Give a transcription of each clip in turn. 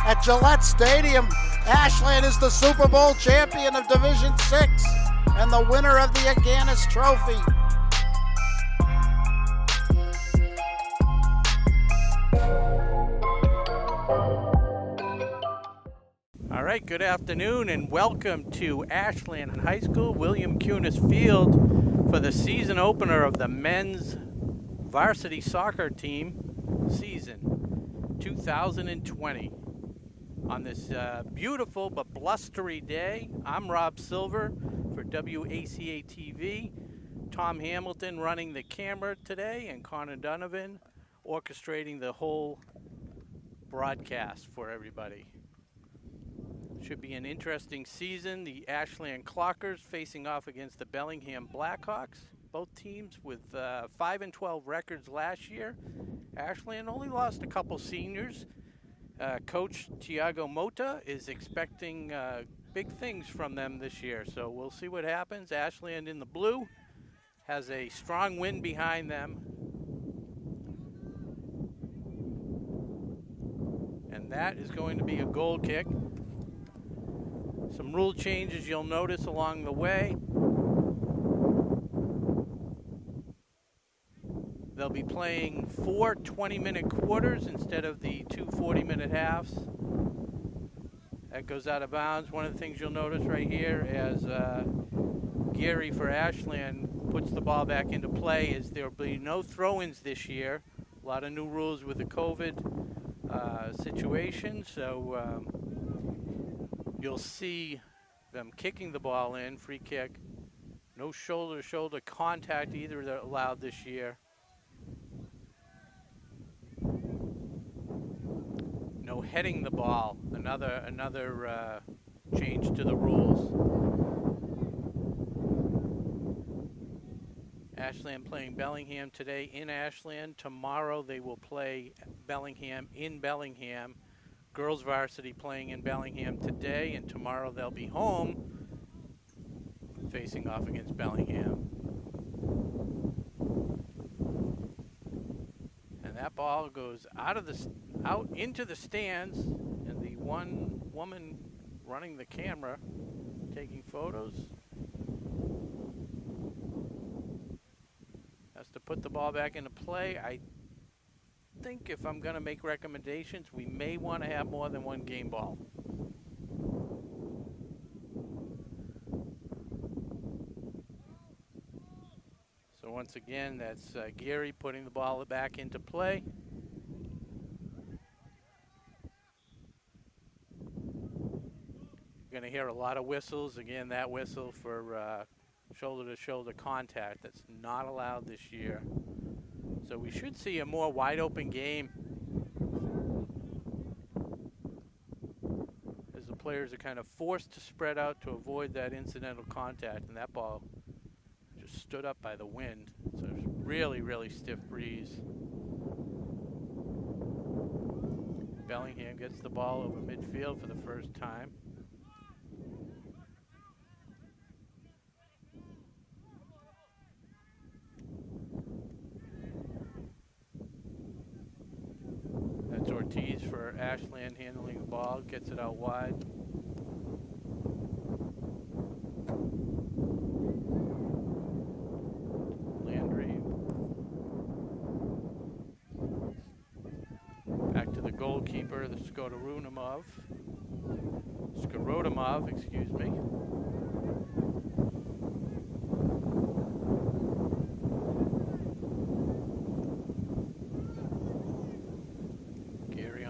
at Gillette Stadium. Ashland is the Super Bowl champion of Division 6 and the winner of the Aganis Trophy. All right, good afternoon and welcome to Ashland High School, William Cunis Field for the season opener of the men's varsity soccer team season 2020. On this beautiful but blustery day, I'm Rob Silver for WACA-TV. Tom Hamilton running the camera today and Connor Donovan orchestrating the whole broadcast for everybody. Should be an interesting season. The Ashland Clockers facing off against the Bellingham Blackhawks. Both teams with 5-12 records last year. Ashland only lost a couple seniors. Coach Tiago Mota is expecting big things from them this year. So we'll see what happens. Ashland in the blue has a strong wind behind them. And that is going to be a goal kick. Some rule changes you'll notice along the way. They'll be playing 4 20-minute quarters instead of the 2 40-minute halves. That goes out of bounds. One of the things you'll notice right here as Gary for Ashland puts the ball back into play is there'll be no throw-ins this year. A lot of new rules with the COVID situation, so you'll see them kicking the ball in, free kick. No shoulder-to-shoulder contact either allowed this year. No heading the ball, another change to the rules. Ashland playing Bellingham today in Ashland. Tomorrow they will play Bellingham in Bellingham. Girls varsity playing in Bellingham today, and tomorrow they'll be home facing off against Bellingham. And that ball goes out into the stands, and the one woman running the camera taking photos has to put the ball back into play. I think if I'm going to make recommendations, we may want to have more than one game ball. So once again, that's Gary putting the ball back into play. You're going to hear a lot of whistles. Again, that whistle for shoulder-to-shoulder contact that's not allowed this year. So we should see a more wide open game as the players are kind of forced to spread out to avoid that incidental contact, and that ball just stood up by the wind. So it's really, really stiff breeze. Bellingham gets the ball over midfield for the first time. Ortiz for Ashland handling the ball, gets it out wide. Landry. Back to the goalkeeper, the Skorodumov, excuse me.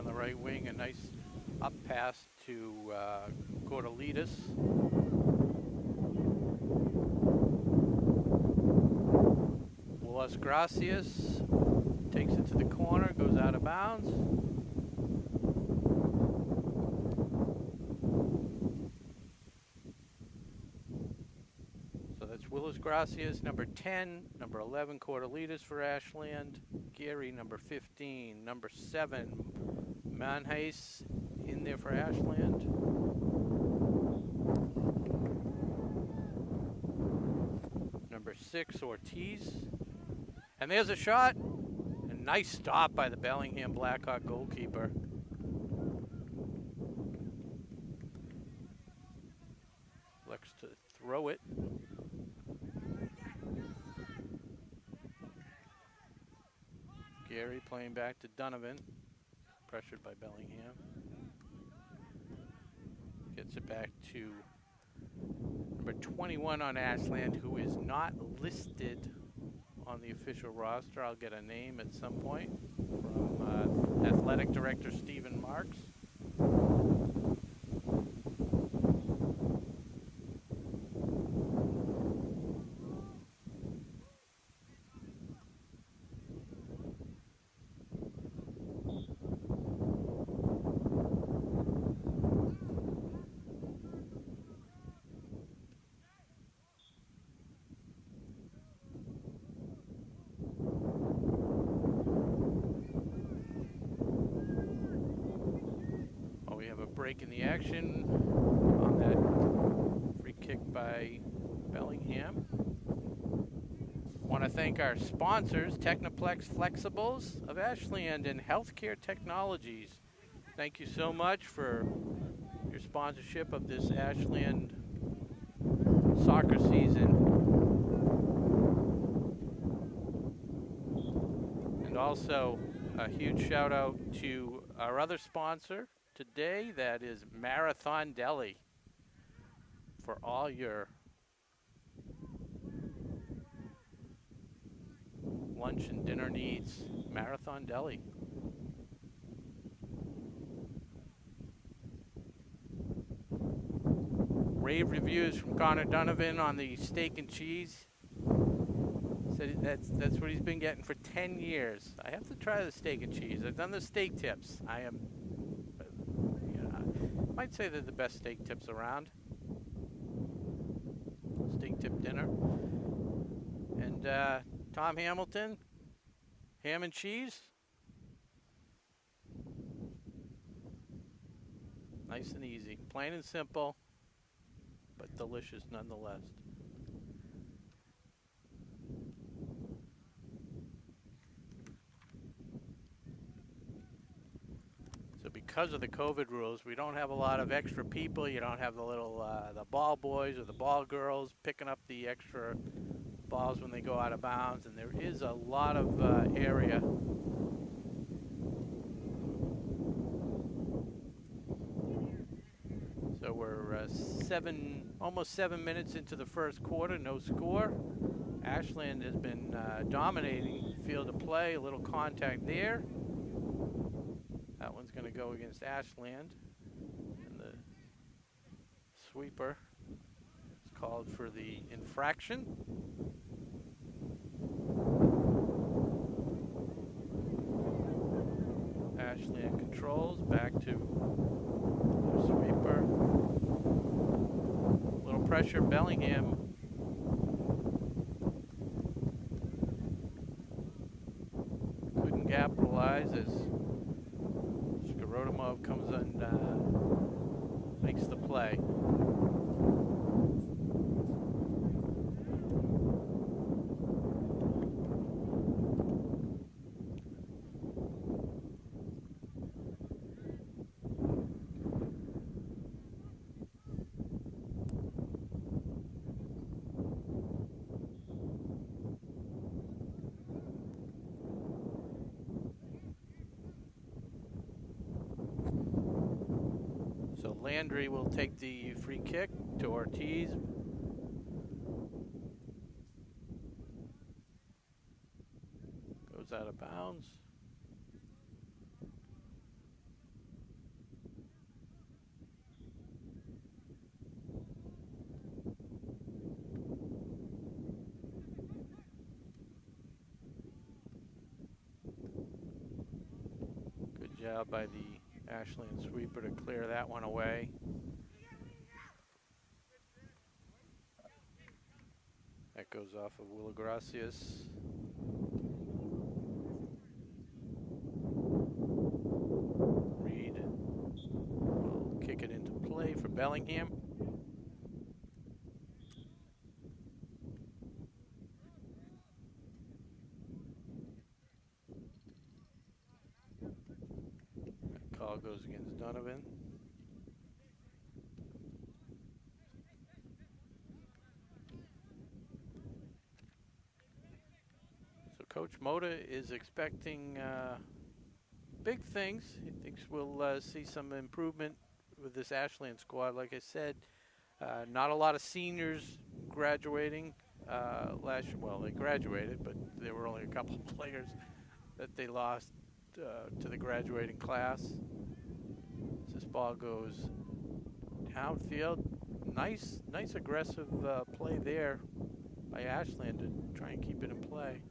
Right wing, a nice up pass to Cordelidis. Willis Gracias takes it to the corner, goes out of bounds. So that's Willis Gracias, number 10, number 11, Cordelidis for Ashland, Gary, number 15, number 7, Manheis in there for Ashland. Number 6, Ortiz. And there's a shot. A nice stop by the Bellingham Blackhawk goalkeeper. throw it. Gary playing back to Donovan. Pressured by Bellingham. Gets it back to number 21 on Ashland, who is not listed on the official roster. I'll get a name at some point from Athletic Director Stephen Marks. Break in the action on that free kick by Bellingham. Want to thank our sponsors, Technoplex Flexibles of Ashland and Healthcare Technologies. Thank you so much for your sponsorship of this Ashland soccer season. And also a huge shout out to our other sponsor today, that is Marathon Deli, for all your lunch and dinner needs. Marathon Deli. Rave reviews from Connor Donovan on the steak and cheese. Said that's what he's been getting for 10 years. I have to try the steak and cheese. I've done the steak tips. Might say they're the best steak tips around. Steak tip dinner. And Tom Hamilton, ham and cheese. Nice and easy. Plain and simple, but delicious nonetheless. Because of the COVID rules, we don't have a lot of extra people. You don't have the little the ball boys or the ball girls picking up the extra balls when they go out of bounds, and there is a lot of area. So we're almost 7 minutes into the first quarter, no score. Ashland has been dominating field of play, a little contact there. That one's going to go against Ashland, and the sweeper is called for the infraction. Ashland controls back to the sweeper. Little pressure, Bellingham. Couldn't capitalize as Rodimov comes and makes the play. Landry will take the free kick to Ortiz. Goes out of bounds. Good job by the Ashland sweeper to clear that one away. That goes off of Willagracias. Reed will kick it into play for Bellingham. Call goes against Donovan. Coach Moda is expecting big things. He thinks we'll see some improvement with this Ashland squad. Like I said, not a lot of seniors graduating last year. Well, they graduated, but there were only a couple of players that they lost to the graduating class. As this ball goes downfield, nice aggressive play there by Ashland to try and keep it in play.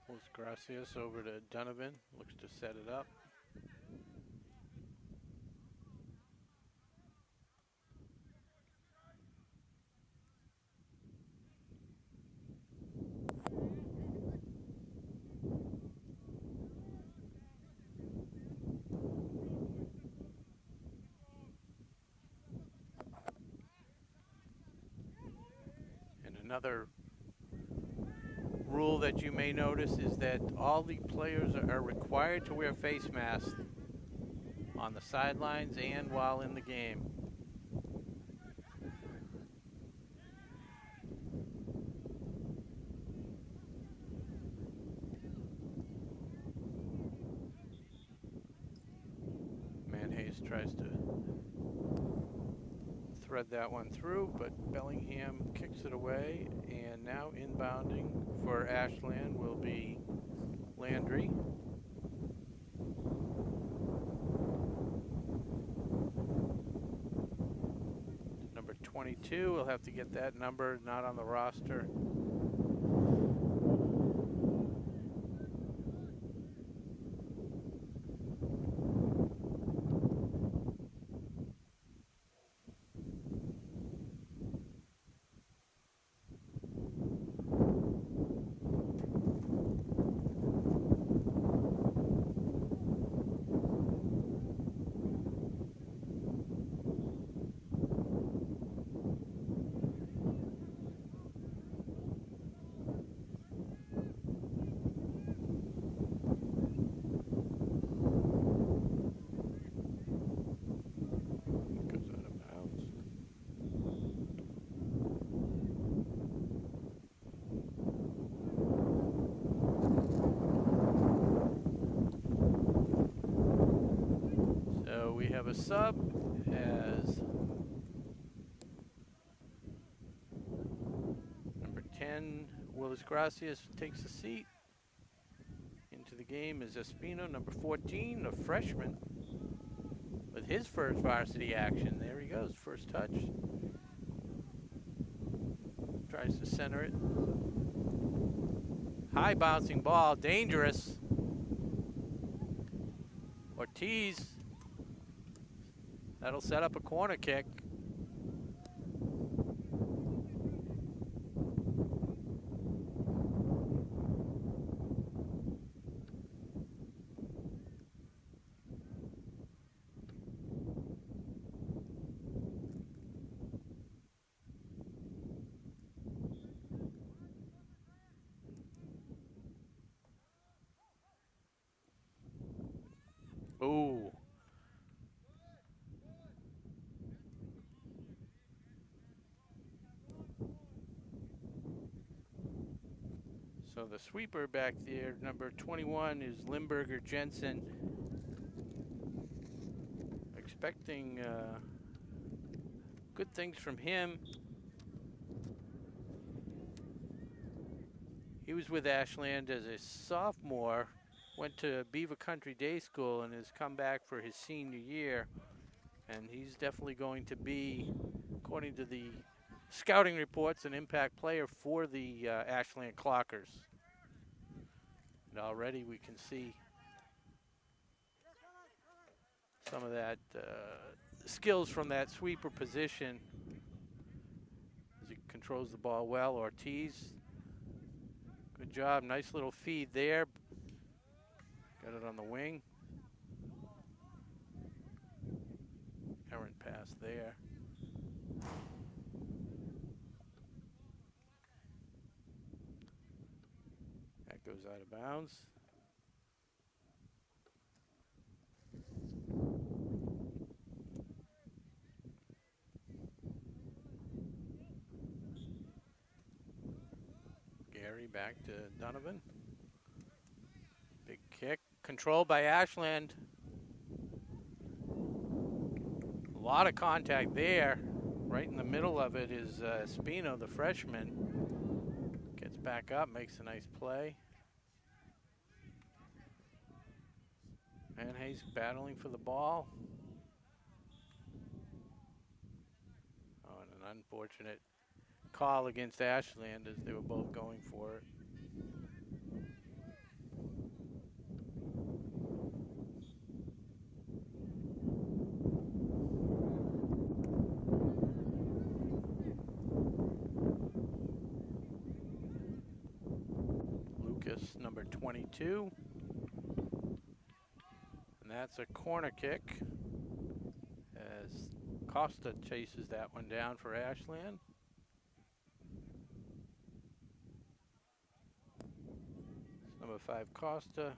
Pulls Gracias over to Donovan, looks to set it up. And another rule that you may notice is that all the players are required to wear face masks on the sidelines and while in the game. Hayes tries to thread that one through, but Bellingham kicks it away, and now inbounding for Ashland will be Landry. Number 22, we'll have to get that number, not on the roster. We have a sub as number 10, Willis Gracias, takes a seat. Into the game is Espino, number 14, a freshman, with his first varsity action. There he goes, first touch. Tries to center it. High bouncing ball, dangerous. Ortiz. That'll set up a corner kick. Ooh. So the sweeper back there, number 21, is Limburger Jensen. Expecting good things from him. He was with Ashland as a sophomore, went to Beaver Country Day School, and has come back for his senior year. And he's definitely going to be, according to the scouting reports, an impact player for the Ashland Clockers. And already we can see some of that skills from that sweeper position as he controls the ball well. Ortiz, good job, nice little feed there. Got it on the wing. Errant pass there. Goes out of bounds. Gary back to Donovan. Big kick. Controlled by Ashland. A lot of contact there. Right in the middle of it is Espino, the freshman. Gets back up, makes a nice play. And he's battling for the ball. Oh, and an unfortunate call against Ashland as they were both going for it. Lucas, number 22. And that's a corner kick as Costa chases that one down for Ashland. It's number 5, Costa.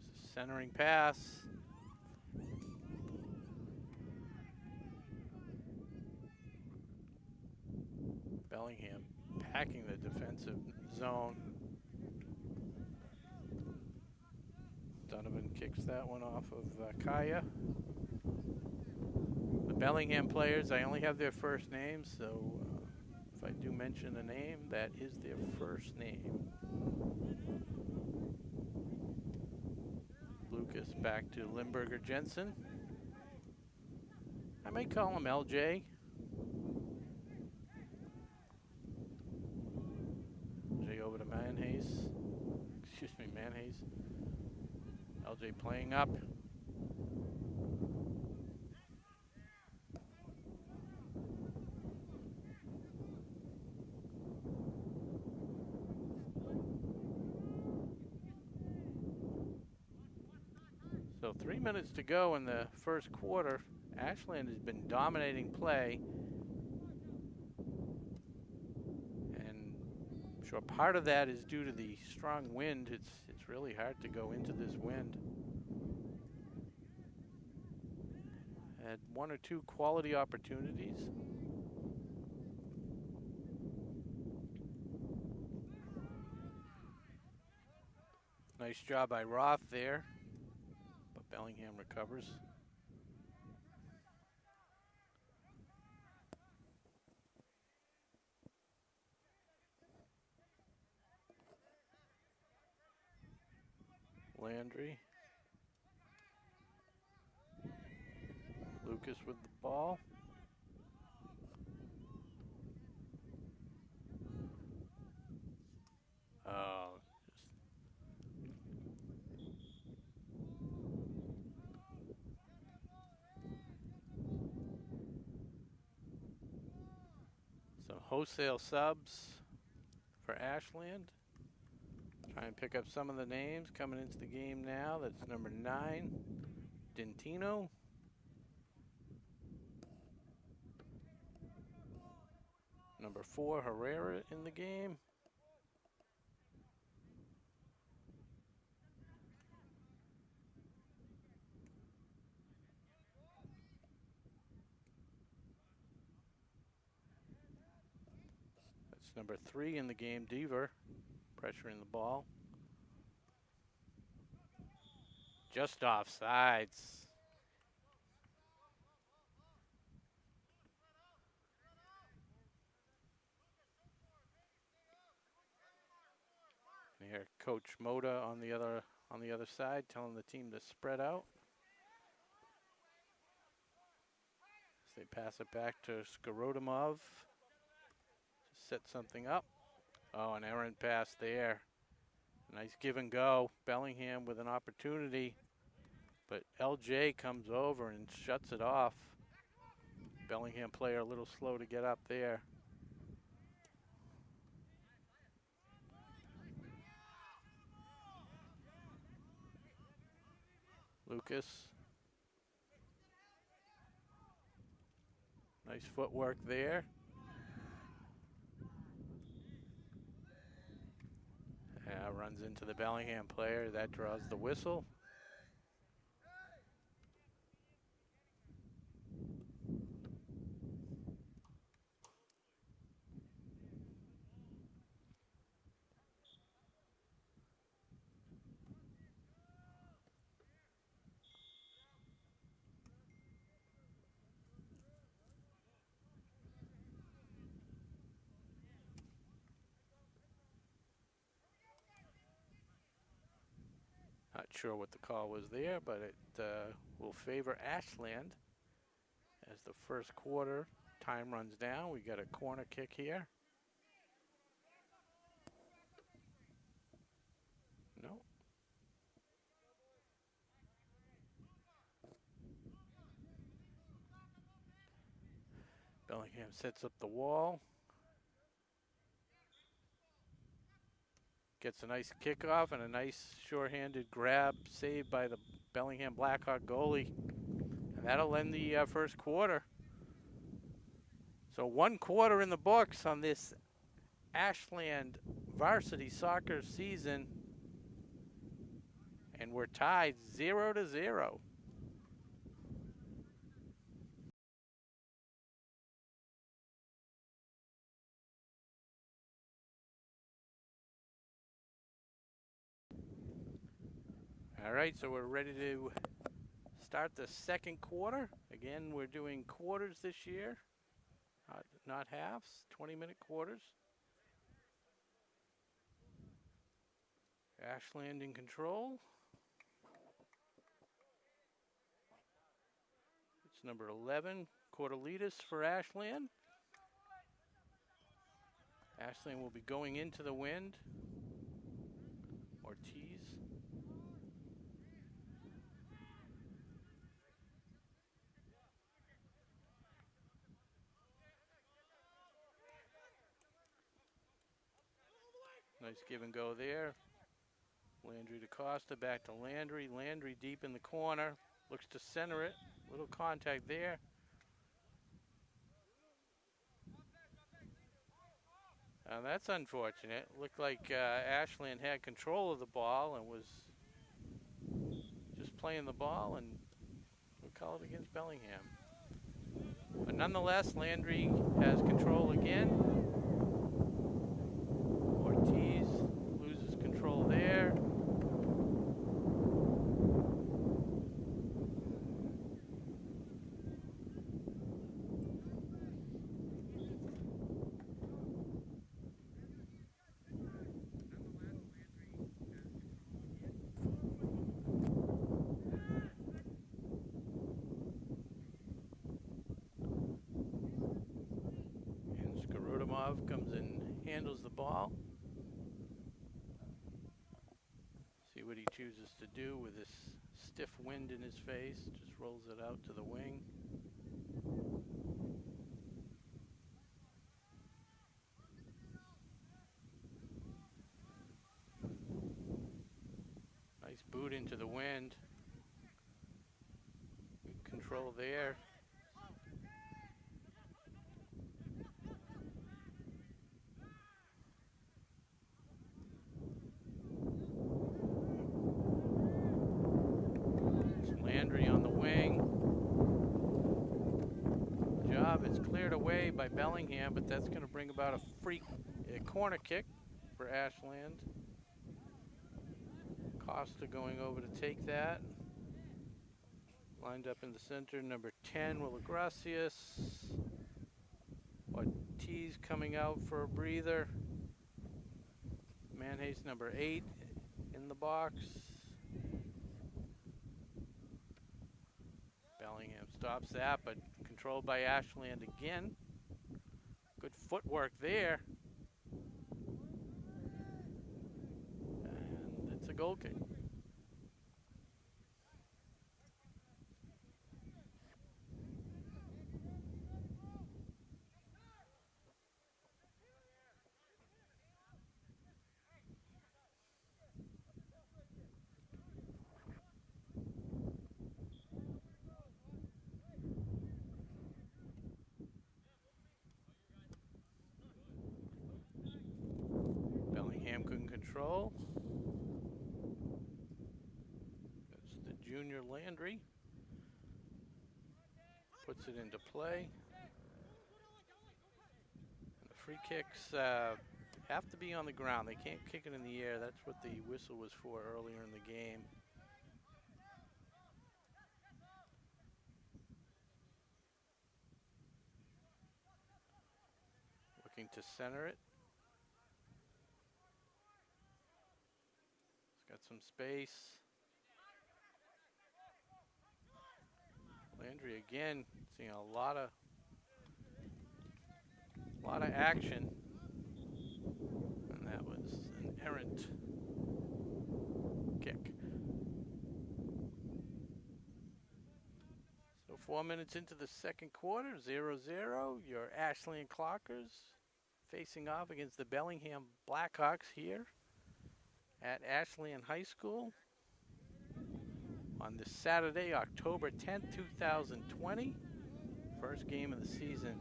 There's a centering pass. Bellingham packing the defensive zone. Donovan kicks that one off of Kaya. The Bellingham players, I only have their first names, so if I do mention a name, that is their first name. Lucas back to Limburger Jensen. I may call him LJ. LJ over to Manhays. Excuse me, Manhays. LJ playing up. So 3 minutes to go in the first quarter. Ashland has been dominating play. And I'm sure part of that is due to the strong wind. It's really hard to go into this wind. Had 1 or 2 quality opportunities. Nice job by Roth there, but Bellingham recovers. Landry. Lucas with the ball. Oh, just some wholesale subs for Ashland. Try and pick up some of the names coming into the game now. That's number 9, Dentino. Number 4, Herrera in the game. That's number 3 in the game, Deaver, pressuring the ball. Just off sides. And here, Coach Moda on the other side, telling the team to spread out. As they pass it back to Skorodimov to set something up. Oh, an errant pass there. Nice give and go. Bellingham with an opportunity, but LJ comes over and shuts it off. Bellingham player a little slow to get up there. Lucas. Nice footwork there. Runs into the Bellingham player. That draws the whistle. Not sure what the call was there, but it will favor Ashland as the first quarter time runs down. We got a corner kick here. No. Bellingham sets up the wall. Gets a nice kickoff and a nice short-handed grab saved by the Bellingham Blackhawk goalie. And that'll end the first quarter. So 1 quarter in the books on this Ashland varsity soccer season. And we're tied 0-0. All right, so we're ready to start the second quarter. Again, we're doing quarters this year, not halves, 20-minute quarters. Ashland in control. It's number 11, Cortelitas for Ashland. Ashland will be going into the wind. Ortiz. Nice give and go there. Landry to Costa, back to Landry. Landry deep in the corner. Looks to center it. Little contact there. That's unfortunate. Looked like Ashland had control of the ball and was just playing the ball, and we call it against Bellingham. But nonetheless, Landry has control again. Ortiz loses control there. Comes in, handles the ball. See what he chooses to do with this stiff wind in his face. Just rolls it out to the wing. Nice boot into the wind. Good control there. Landry on the wing. Job is cleared away by Bellingham, but that's going to bring about a corner kick for Ashland. Costa going over to take that. Lined up in the center, number 10, Willagracias. Ortiz coming out for a breather. Manhace, number 8, in the box. Bellingham stops that, but controlled by Ashland again. Good footwork there. And it's a goal kick. control. That's the junior Landry. Puts it into play. And the free kicks have to be on the ground. They can't kick it in the air. That's what the whistle was for earlier in the game. Looking to center it. It's got some space. Landry again seeing a lot of action, and that was an errant kick. So 4 minutes into the second quarter, 0-0. Your Ashland Clockers facing off against the Bellingham Blackhawks here at Ashland High School on this Saturday, October 10th, 2020. First game of the season.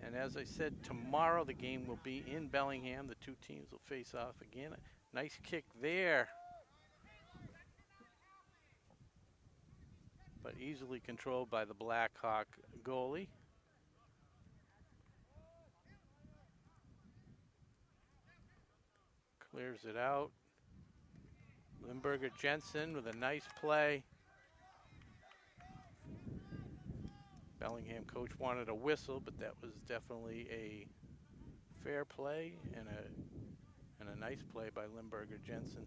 And as I said, tomorrow the game will be in Bellingham. The two teams will face off again. Nice kick there, but easily controlled by the Blackhawk goalie. Clears it out. Limburger Jensen with a nice play. Bellingham coach wanted a whistle, but that was definitely a fair play and a nice play by Limburger Jensen.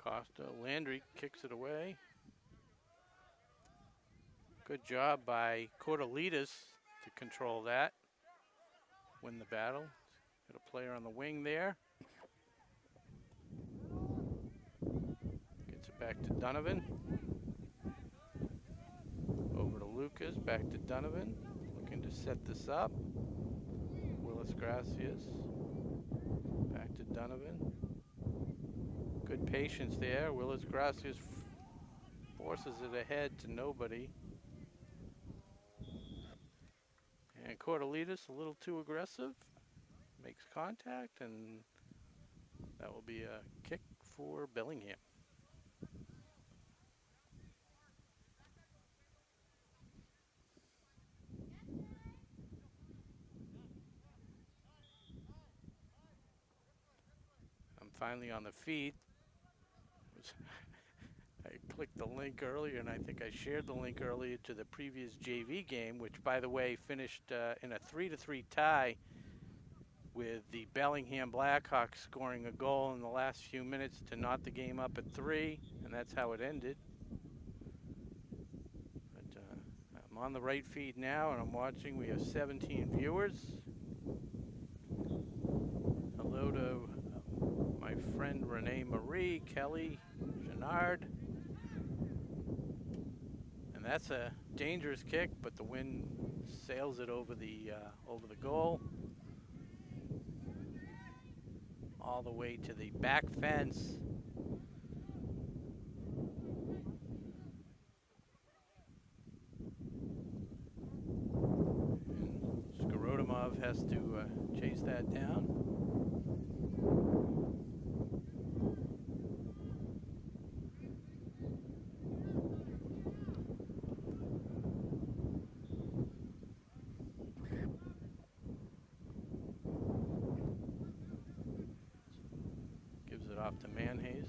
Costa, Landry kicks it away. Good job by Cortelitas to control that. Win the battle. Got a player on the wing there. Gets it back to Donovan. Over to Lucas, back to Donovan. Looking to set this up. Willis Gracias. Back to Donovan. Good patience there. Willis Gracias forces it ahead to nobody. And Cortelitas a little too aggressive. Makes contact, and that will be a kick for Bellingham. I'm finally on the feed. I clicked the link earlier, and I think I shared the link earlier to the previous JV game, which, by the way, finished in a 3-3 tie with the Bellingham Blackhawks scoring a goal in the last few minutes to knot the game up at 3, and that's how it ended. But I'm on the right feed now, and I'm watching. We have 17 viewers. Hello to my friend Renee Marie, Kelly, Genard. And that's a dangerous kick, but the wind sails it over the goal. All the way to the back fence. And Skorodimov has to chase that down. Off to Manhays.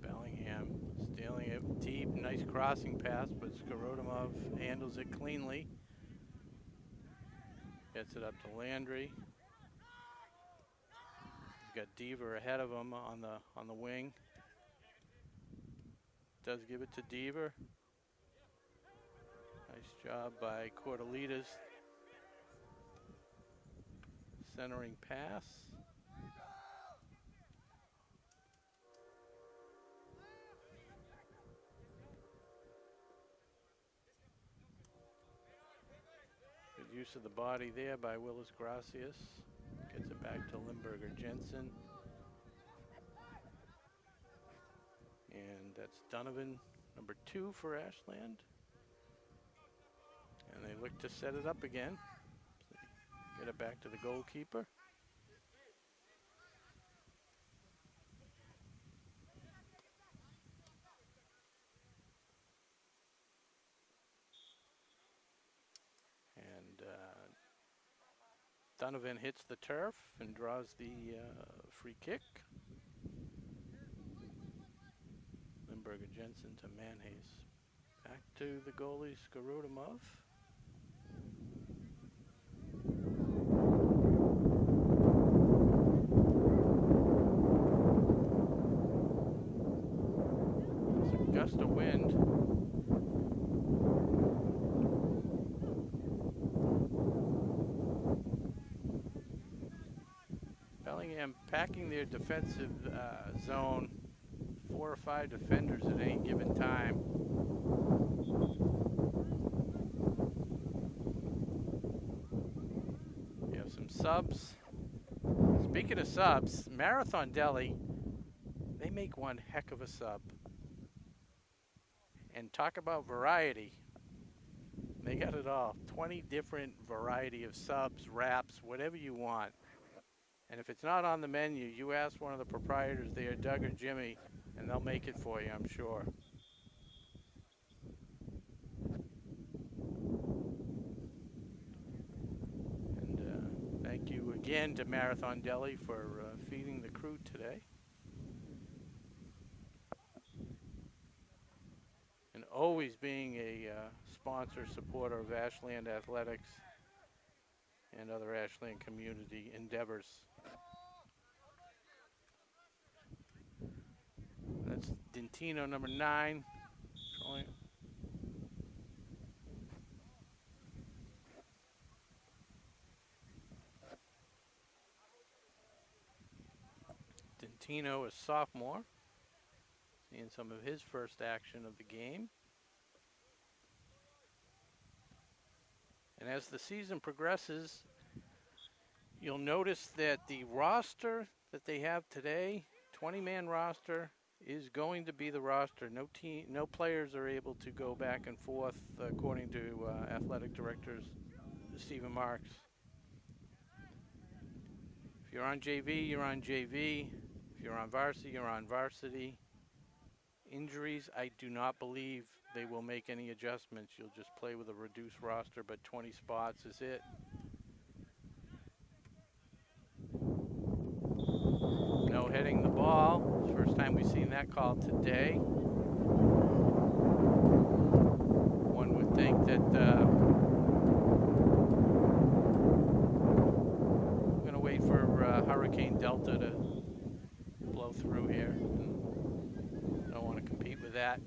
Bellingham stealing it deep, nice crossing pass, but Skorodimov handles it cleanly. Gets it up to Landry. He's got Deaver ahead of him on the wing. does give it to Deaver. Nice job by Cordelitas. Centering pass. Good use of the body there by Willis Gracias. Gets it back to Limburger Jensen. And that's Donovan, number 2 for Ashland. And they look to set it up again. Get it back to the goalkeeper. And Donovan hits the turf and draws the free kick. Limburger Jensen to Manhays. Back to the goalie Skarudimov. It's a gust of wind. Bellingham packing their defensive zone. 4 or 5 defenders at any given time. We have some subs. Speaking of subs, Marathon Deli, they make one heck of a sub. And talk about variety. They got it all. 20 different variety of subs, wraps, whatever you want. And if it's not on the menu, you ask one of the proprietors there, Doug or Jimmy, and they'll make it for you, I'm sure. And thank you again to Marathon Deli for feeding the crew today. And always being a sponsor, supporter of Ashland Athletics and other Ashland community endeavors. That's Dentino, number 9. Dentino, a sophomore. Seeing some of his first action of the game. And as the season progresses, you'll notice that the roster that they have today, 20-man roster, is going to be the roster. No players are able to go back and forth, according to athletic directors Stephen Marks. If you're on JV, you're on JV. If you're on varsity, you're on varsity. Injuries, I do not believe they will make any adjustments. You'll just play with a reduced roster, but 20 spots is it. No heading the ball. First time we've seen that call today. One would think that we're going to wait for Hurricane Delta to blow through here. Don't want to compete with that.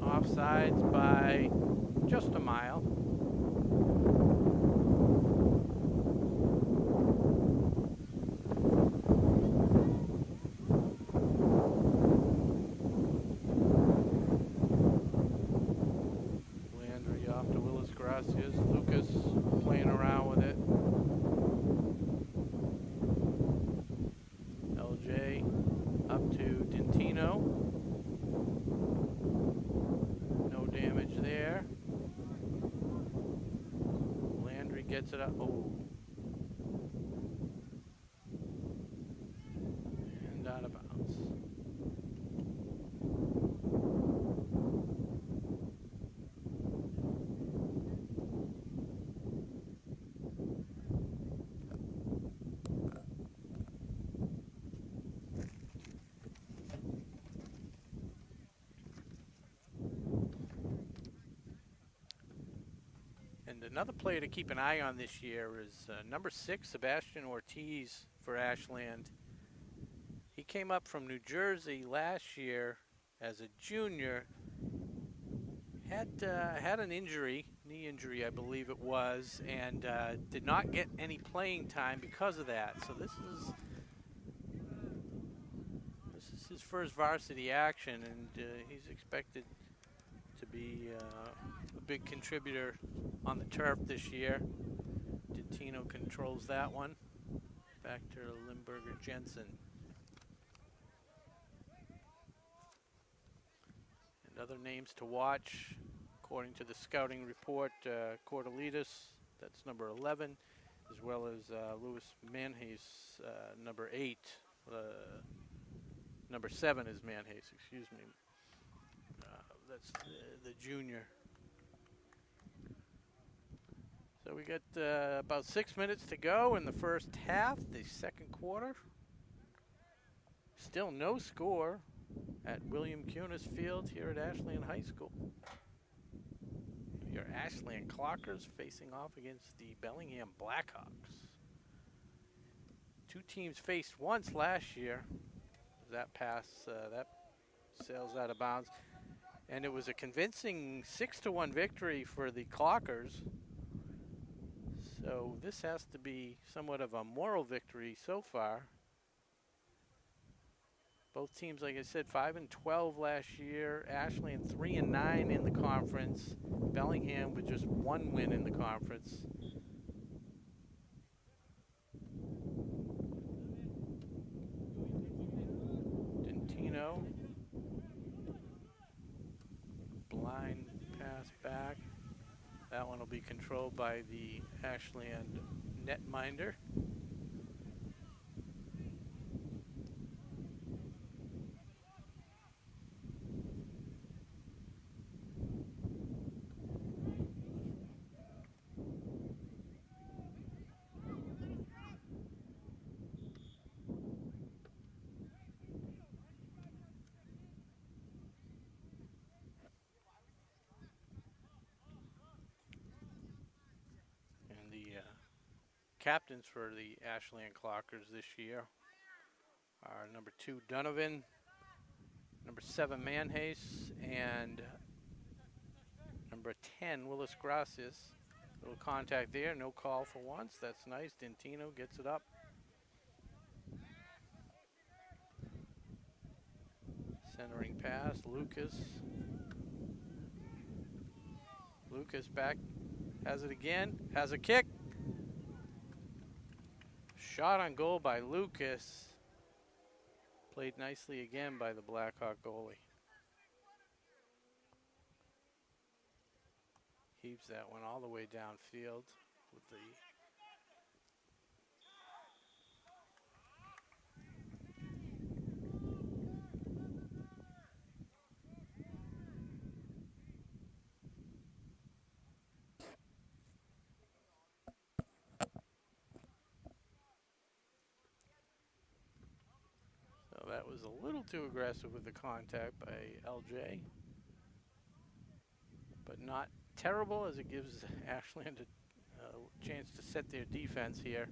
Offsides by just a mile. Landry off to Willis Gracias. Lucas playing around with it. LJ up to Dentino. Damage there. Landry gets it up. Oh. And out of bounds. And another player to keep an eye on this year is number 6, Sebastian Ortiz for Ashland. He came up from New Jersey last year as a junior. Had an injury, knee injury I believe it was, and did not get any playing time because of that. So this is his first varsity action, and he's expected to be a big contributor on the turf this year. Dentino controls that one. Back to Limburger Jensen. And other names to watch, according to the scouting report, Cordelitas, that's number 11, as well as Louis Manhace, number 8. Number 7 is Manhace, excuse me. That's the junior. So we got about 6 minutes to go in the first half, the second quarter. Still no score at William Cunis Field here at Ashland High School. Your Ashland Clockers facing off against the Bellingham Blackhawks. Two teams faced once last year. That pass, that sails out of bounds. And it was a convincing 6-1 victory for the Clockers. So this has to be somewhat of a moral victory so far. Both teams, like I said, 5-12 last year. Ashland 3-9 in the conference. Bellingham with just 1 win in the conference. Dentino. Blind pass back. That one will be controlled by the Ashland netminder. Captains for the Ashland Clockers this year are number 2 Donovan, number 7 Manhace, and number 10 Willis Gracias. Little contact there, no call for once. That's nice. Dentino gets it up. Centering pass, Lucas. Lucas back, has it again, has a kick. Shot on goal by Lucas. Played nicely again by the Blackhawk goalie. Heaves that one all the way downfield with the So that was a little too aggressive with the contact by LJ. But not terrible, as it gives Ashland a chance to set their defense here.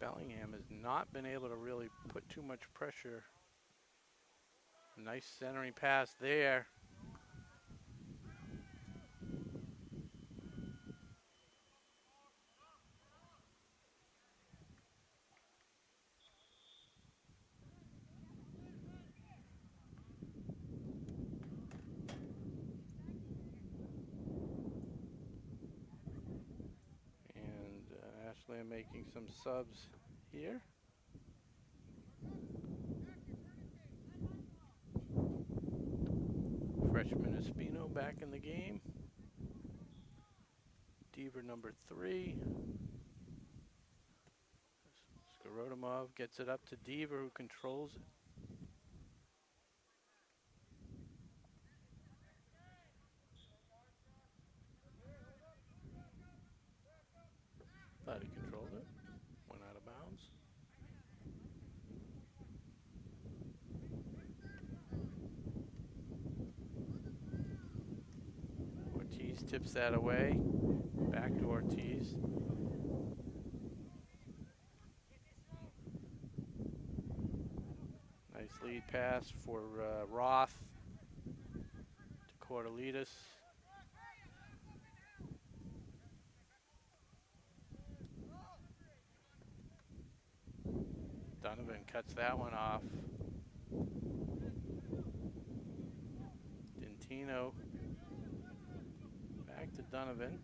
Bellingham has not been able to really put too much pressure. Nice centering pass there. Ashland making some subs here. Freshman Espino back in the game. Deaver number 3. Skorodimov gets it up to Deaver, who controls it. Thought he controlled it. Went out of bounds. tips that away. Back to Ortiz. Nice lead pass for Roth to Cortelitas. Donovan cuts that one off. Dentino back to Donovan.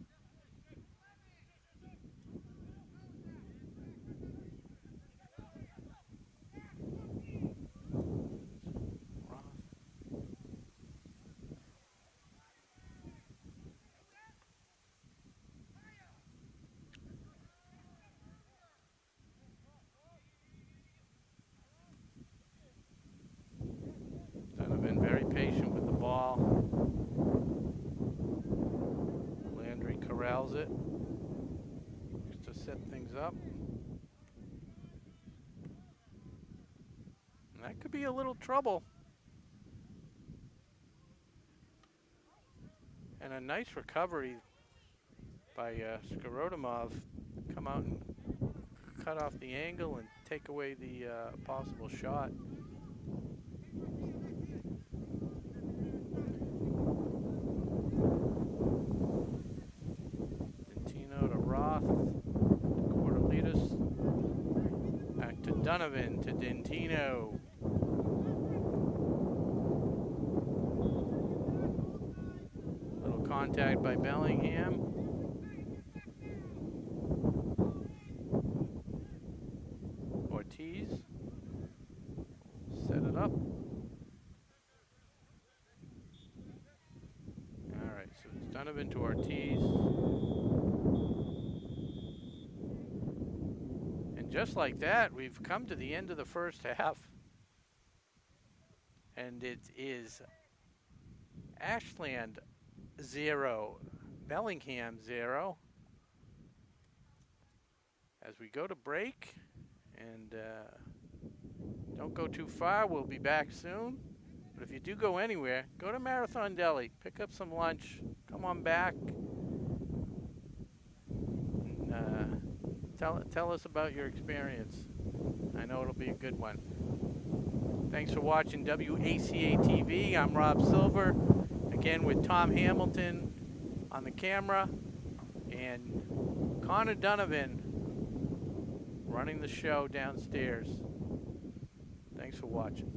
Donovan very patient with the ball. Landry corrals it just to set things up. And that could be a little trouble. And a nice recovery by Skorodomov. Come out and cut off the angle and take away the possible shot. Dentino to Roth, to Cortelitas, back to Donovan, to Dentino. Little contact by Bellingham. Ortiz, set it up. All right, so it's Donovan to Ortiz. And just like that, we've come to the end of the first half. And it is Ashland 0, Bellingham 0. As we go to break, and don't go too far, we'll be back soon. But if you do go anywhere, go to Marathon Deli, pick up some lunch, come on back, and tell us about your experience. I know it'll be a good one. Thanks for watching WACA-TV. I'm Rob Silver, again with Tom Hamilton on the camera, and Connor Donovan running the show downstairs. Thanks for watching.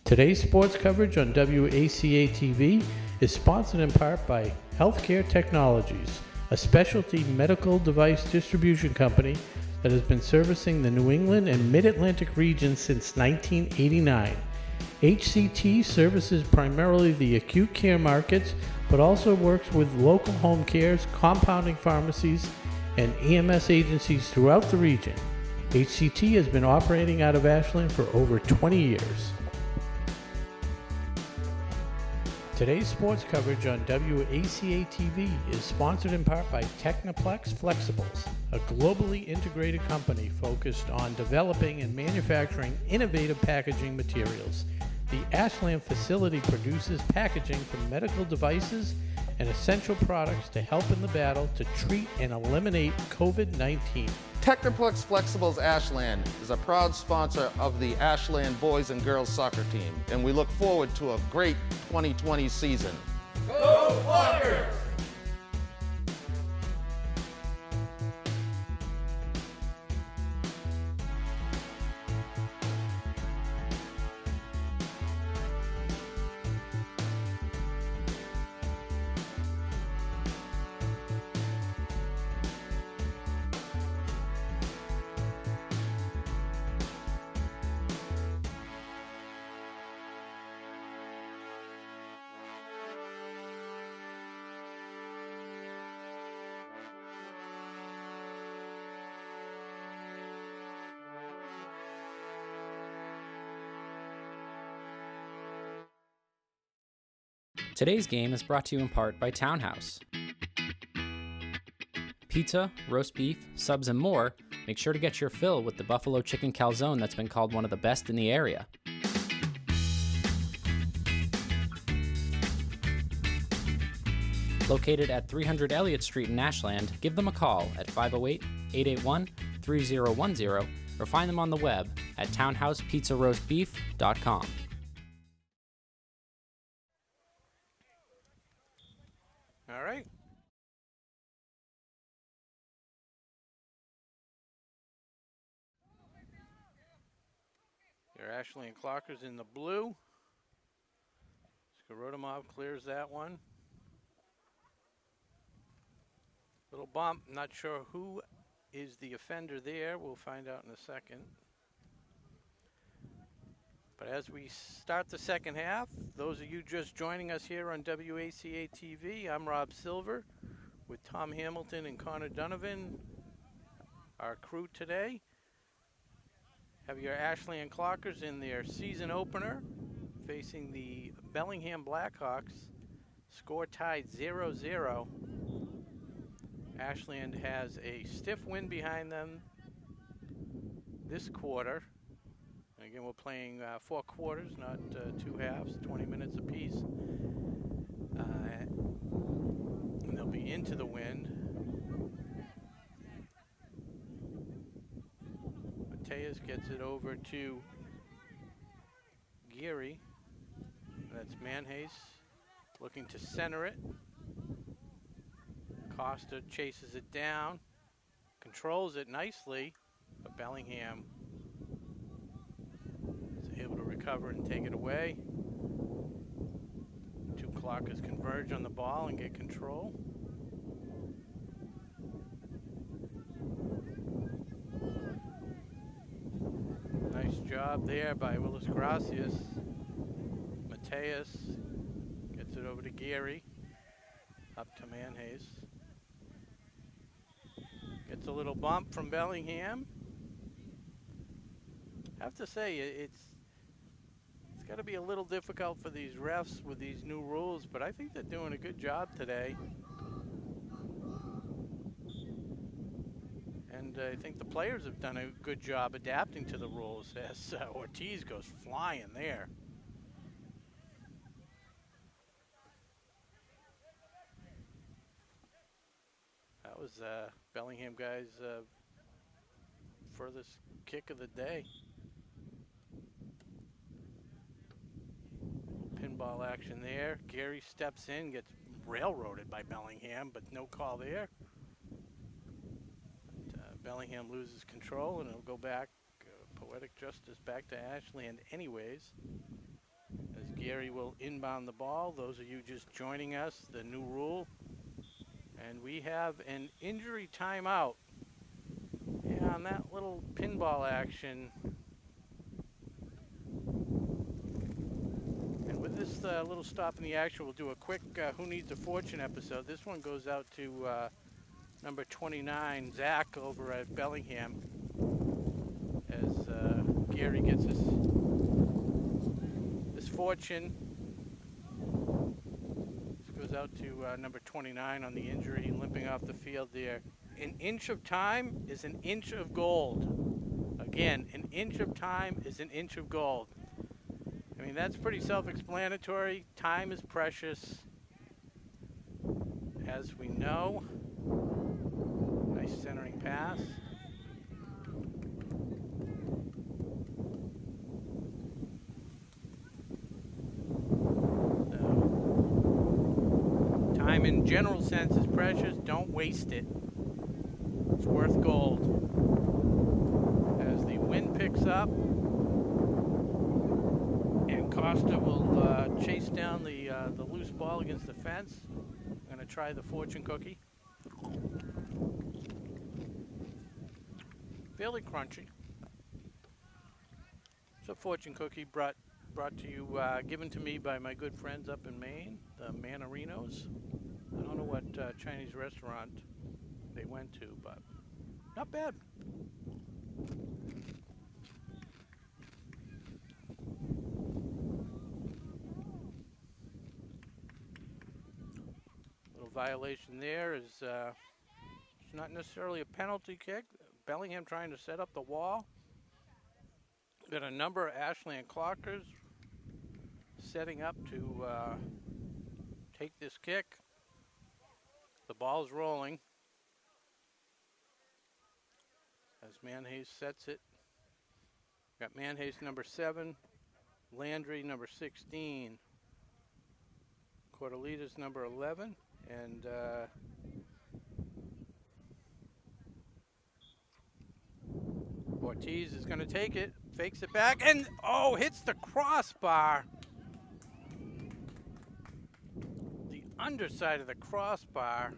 Today's sports coverage on WACA-TV is sponsored in part by Healthcare Technologies, a specialty medical device distribution company that has been servicing the New England and Mid-Atlantic region since 1989. HCT services primarily the acute care markets, but also works with local home cares, compounding pharmacies, and EMS agencies throughout the region. HCT has been operating out of Ashland for over 20 years. Today's sports coverage on WACA-TV is sponsored in part by Technoplex Flexibles, a globally integrated company focused on developing and manufacturing innovative packaging materials. The Ashland facility produces packaging for medical devices and essential products to help in the battle to treat and eliminate COVID-19. Technoplex Flexibles Ashland is a proud sponsor of the Ashland boys and girls soccer team, and we look forward to a great 2020 season. Go Flockers! Today's game is brought to you in part by Townhouse. Pizza, roast beef, subs, and more. Make sure to get your fill with the buffalo chicken calzone that's been called one of the best in the area. Located at 300 Elliott Street in Ashland, give them a call at 508-881-3010 or find them on the web at townhousepizzaroastbeef.com. All right. Your Ashland Clockers in the blue. Skorodimov clears that one. Little bump, not sure who is the offender there. We'll find out in a second. But as we start the second half, those of you just joining us here on WACA-TV, I'm Rob Silver with Tom Hamilton and Connor Donovan, our crew today. Have your Ashland Clockers in their season opener facing the Bellingham Blackhawks. Score tied 0-0. Ashland has a stiff win behind them this quarter. And again, we're playing 4 quarters, not 2 halves, 20 minutes apiece. And they'll be into the wind. Mateus gets it over to Geary. That's Manhase looking to center it. Costa chases it down, controls it nicely, but Bellingham is able to recover and take it away. 2 Clockers converge on the ball and get control. Nice job there by Willis Gracias. Mateus gets it over to Geary, up to Manhase. Gets a little bump from Bellingham. I have to say, it's got to be a little difficult for these refs with these new rules, but I think they're doing a good job today. And I think the players have done a good job adapting to the rules as Ortiz goes flying there. That was Bellingham guy's furthest kick of the day. Pinball action there. Geary steps in, gets railroaded by Bellingham, but no call there. But, Bellingham loses control, and it'll go back, poetic justice, back to Ashland anyways. As Geary will inbound the ball. Those of you just joining us, the new rule. And we have an injury timeout. Yeah, on that little pinball action. And with this little stop in the action, we'll do a quick Who Needs a Fortune episode. This one goes out to number 29, Zach, over at Bellingham. As Geary gets his fortune. Goes out to number 29 on the injury, limping off the field there. An inch of time is an inch of gold. Again, an inch of time is an inch of gold. I mean, that's pretty self-explanatory. Time is precious, as we know. Nice centering pass. Time in general sense is precious. Don't waste it. It's worth gold. As the wind picks up, and Costa will chase down the loose ball against the fence. I'm going to try the fortune cookie. Fairly crunchy. It's a fortune cookie brought to you, given to me by my good friends up in Maine, the Manarinos. I don't know what Chinese restaurant they went to, but not bad. violation there is it's not necessarily a penalty kick. Bellingham trying to set up the wall. Got a number of Ashland clockers setting up to take this kick. The ball's rolling as Manhays sets it. Got Manhays number 7, Landry number 16, Cordelitas number 11, and Ortiz is going to take it, fakes it back, and oh, hits the crossbar. The underside of the crossbar,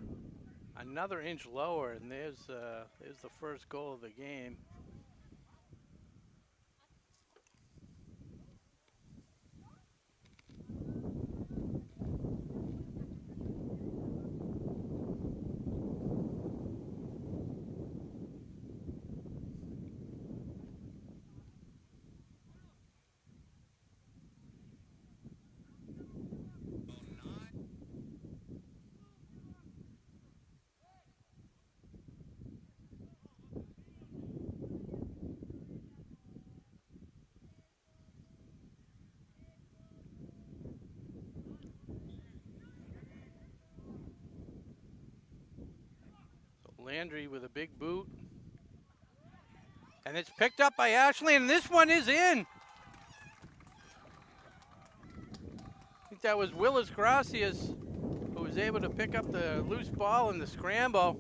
another inch lower, and there's the first goal of the game. Landry with a big boot. And it's picked up by Ashland, and this one is in. I think that was Willis Gracias who was able to pick up the loose ball in the scramble.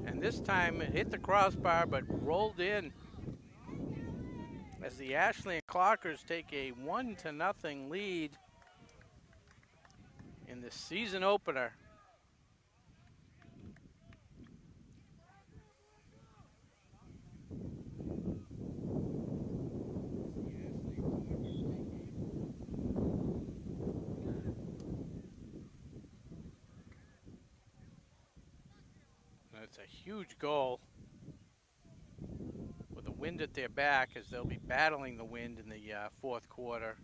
And this time it hit the crossbar but rolled in as the Ashland Clockers take a 1-0 lead in the season opener. It's a huge goal with the wind at their back as they'll be battling the wind in the fourth quarter.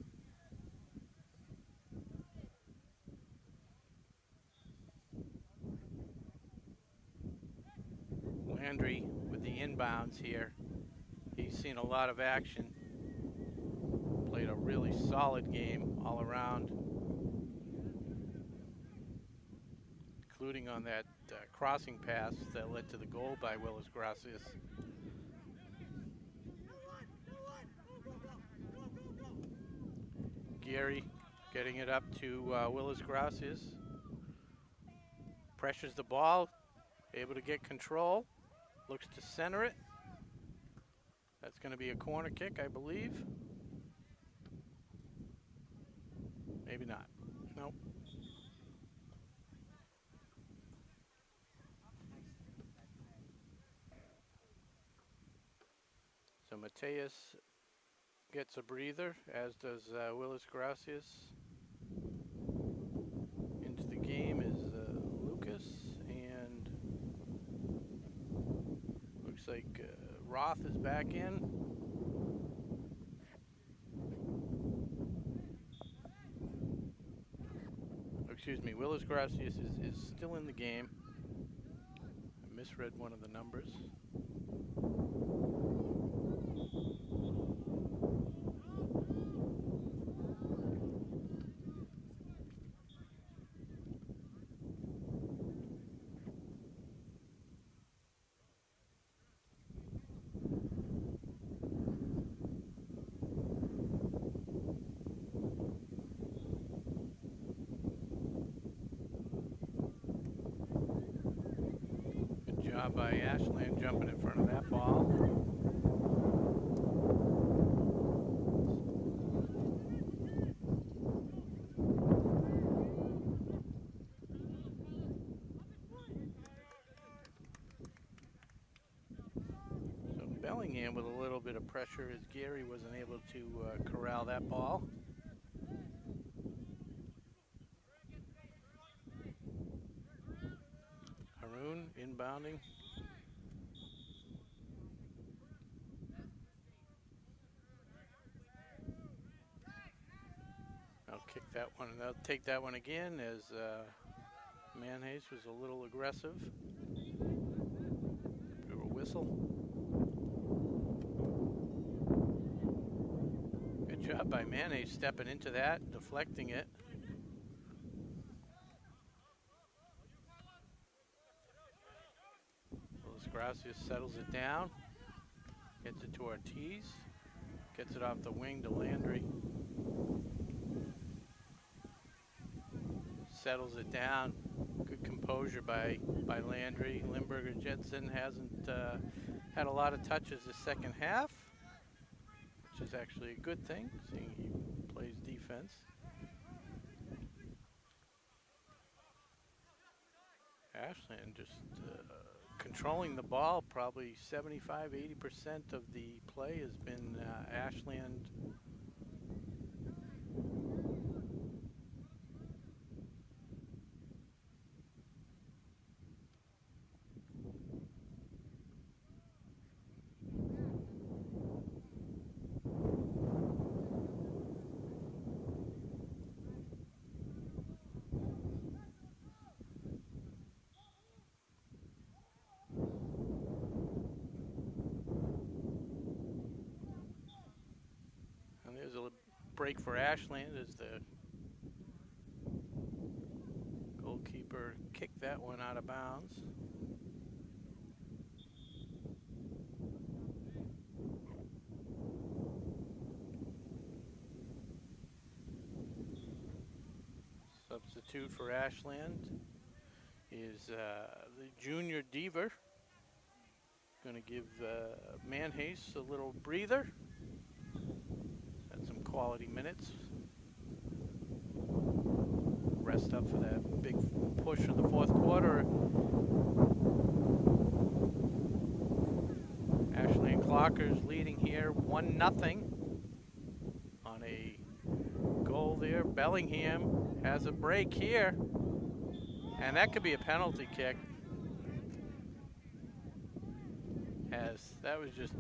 Landry with the inbounds here. He's seen a lot of action. Played a really solid game all around, including on that crossing pass that led to the goal by Willis Gracias. Gary getting it up to Willis Gracias. Pressures the ball, able to get control, looks to center it. That's going to be a corner kick, I believe. Maybe not. Nope. So Mateus gets a breather, as does Willis Gracias. Into the game is Lucas, and looks like Roth is back in. Excuse me, Willis Gracias is still in the game. I misread one of the numbers. By Ashland jumping in front of that ball. So Bellingham with a little bit of pressure as Gary wasn't able to corral that ball. Haroon inbounding. I'll kick that one, and they'll take that one again as Manhays was a little aggressive. Drew a whistle. Good job by Manhays stepping into that, deflecting it. Willis Gracias settles it down. Gets it to Ortiz. Gets it off the wing to Landry. Settles it down. Good composure by Landry. Limburger Jensen hasn't had a lot of touches this second half, which is actually a good thing, seeing he plays defense. Ashland just controlling the ball. Probably 75–80% of the play has been Ashland. There's a break for Ashland as the goalkeeper kicked that one out of bounds. Substitute for Ashland is the junior Deaver. Going to give Manhays a little breather. Had some quality minutes. Rest up for that big push in the fourth quarter. Ashland Clockers leading here 1-0 on a goal there. Bellingham has a break here, and that could be a penalty kick, as that was just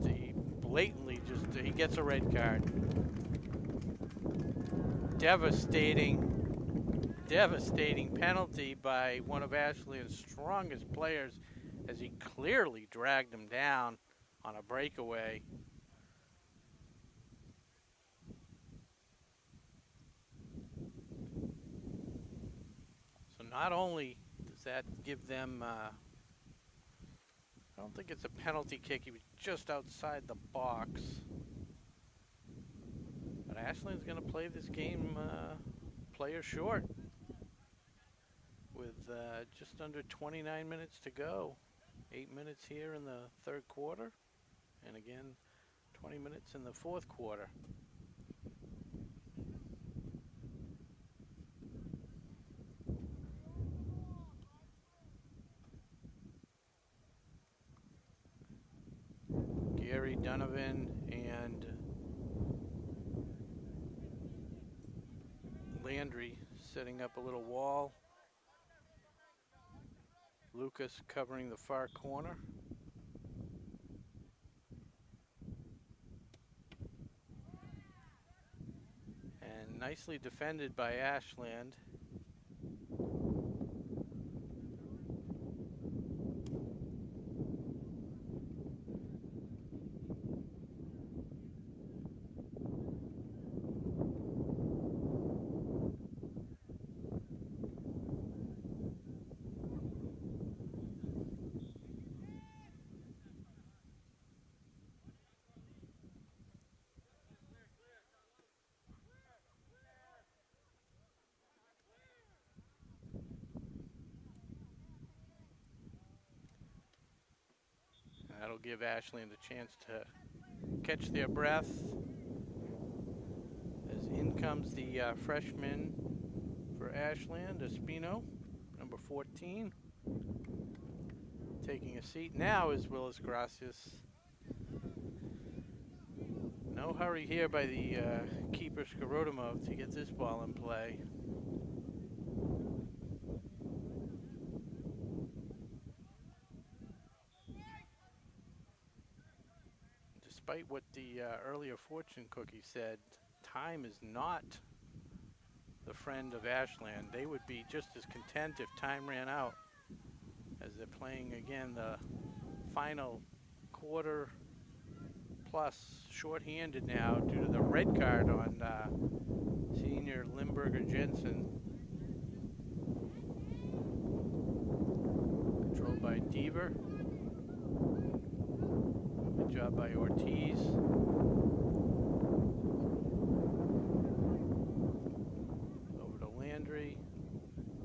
blatantly he gets a red card. Devastating penalty by one of Ashland's strongest players, as he clearly dragged him down on a breakaway. So not only does that give them, I don't think it's a penalty kick, he was just outside the box. But Ashland's going to play this game player short with just under 29 minutes to go. 8 minutes here in the third quarter, and again 20 minutes in the fourth quarter. Gary Donovan and Landry setting up a little wall. Lucas covering the far corner. And nicely defended by Ashland. That'll give Ashland a chance to catch their breath, as in comes the freshman for Ashland, Espino, number 14. Taking a seat now is Willis Gracias. No hurry here by the keeper Skarodimov to get this ball in play. Despite what the earlier fortune cookie said, time is not the friend of Ashland. They would be just as content if time ran out, as they're playing again the final quarter plus, shorthanded now due to the red card on senior Limburger Jensen. Controlled by Deaver. Good job by Ortiz. Over to Landry.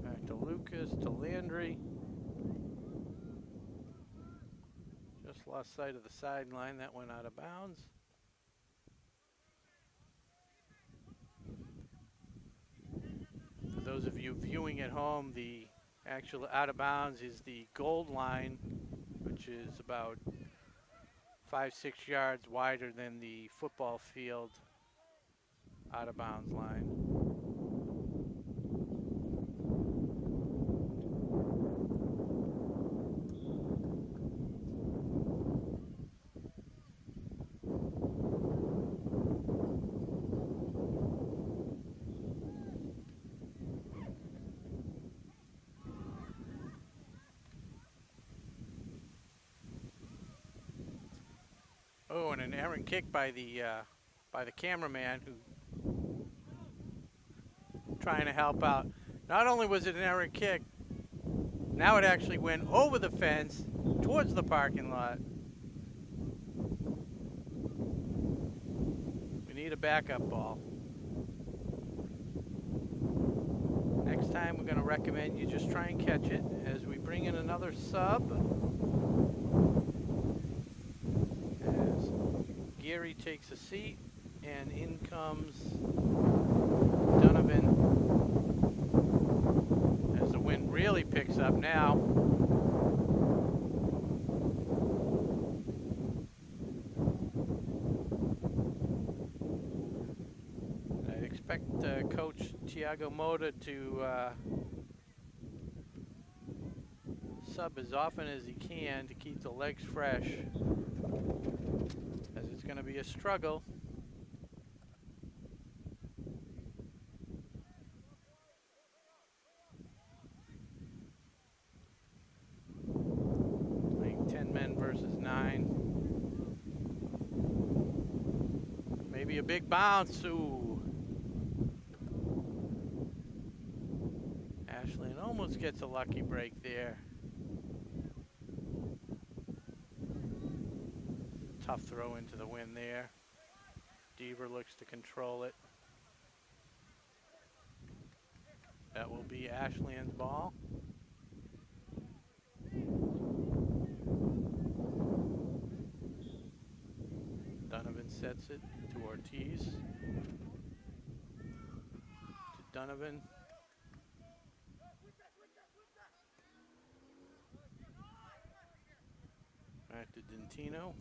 Back to Lucas, to Landry. Just lost sight of the sideline. That went out of bounds. For those of you viewing at home, the actual out of bounds is the gold line, which is about 5-6 yards wider than the football field out of bounds line. Oh, and an errant kick by the cameraman who trying to help out. Not only was it an errant kick, now it actually went over the fence towards the parking lot. We need a backup ball. Next time we're going to recommend you just try and catch it as we bring in another sub. Gary takes a seat, and in comes Donovan as the wind really picks up now. I'd expect Coach Tiago Mota to sub as often as he can to keep the legs fresh, as it's going to be a struggle. Playing 10 men versus 9. Maybe a big bounce. Ooh. Ashland almost gets a lucky break there. Tough throw into the wind there. Deaver looks to control it. That will be Ashland's ball. Donovan sets it to Ortiz. To Donovan. Back to Dentino.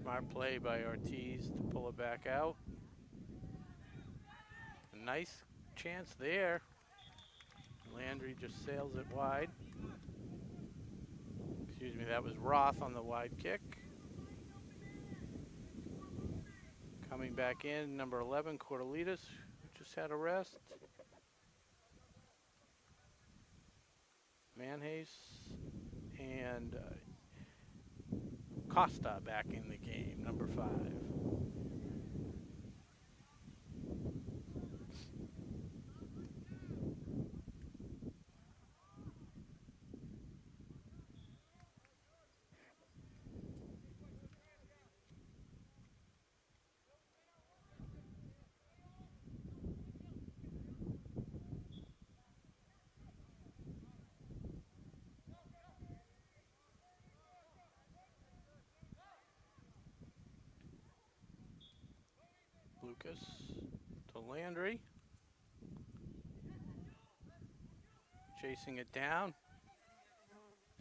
Smart play by Ortiz to pull it back out. A nice chance there. Landry just sails it wide. Excuse me, that was Roth on the wide kick. Coming back in, number 11, Cortelitas, who just had a rest. Manhays and Costa back in the game, number 5. Lucas to Landry. Chasing it down.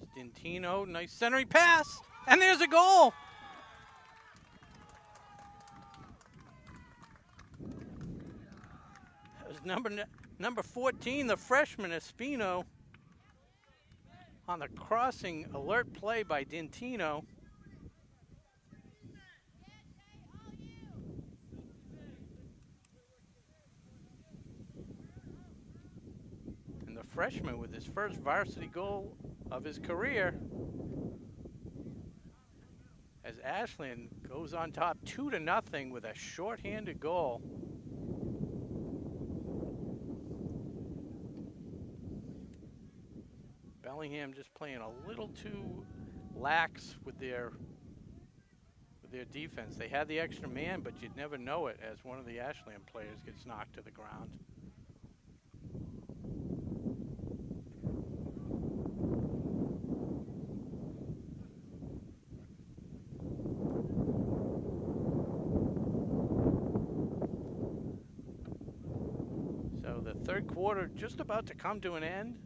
Stintino, nice centering pass, and there's a goal. That was number 14, the freshman Espino, on the crossing alert play by Dentino. freshman with his first varsity goal of his career, as Ashland goes on top 2-0 with a shorthanded goal. Bellingham just playing a little too lax with their defense. They had the extra man, but you'd never know it as one of the Ashland players gets knocked to the ground. So the third quarter just about to come to an end.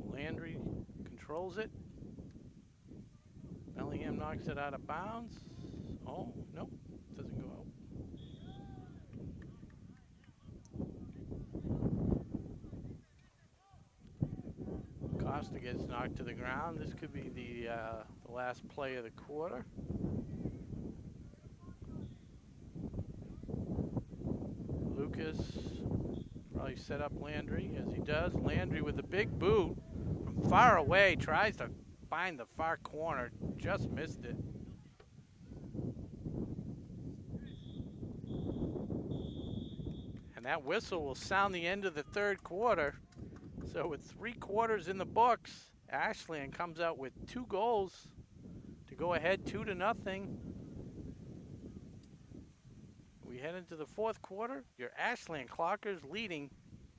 Landry controls it. Bellingham knocks it out of bounds. Oh, nope, doesn't go out. Costa gets knocked to the ground. This could be the last play of the quarter. Lucas probably set up Landry as he does. Landry with the big boot from far away tries to find the far corner, just missed it. And that whistle will sound the end of the third quarter. So with 3 quarters in the books, Ashland comes out with 2 goals to go ahead 2-0. We head into the fourth quarter. Your Ashland Clockers leading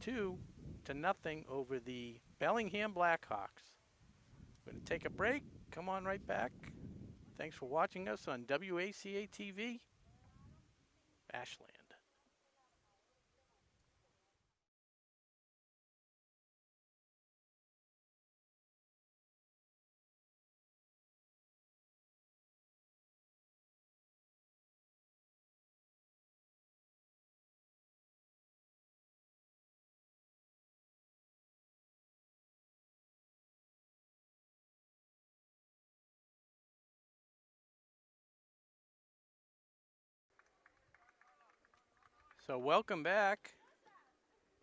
2-0 over the Bellingham Blackhawks. We're going to take a break. Come on right back. Thanks for watching us on WACA-TV, Ashland. So welcome back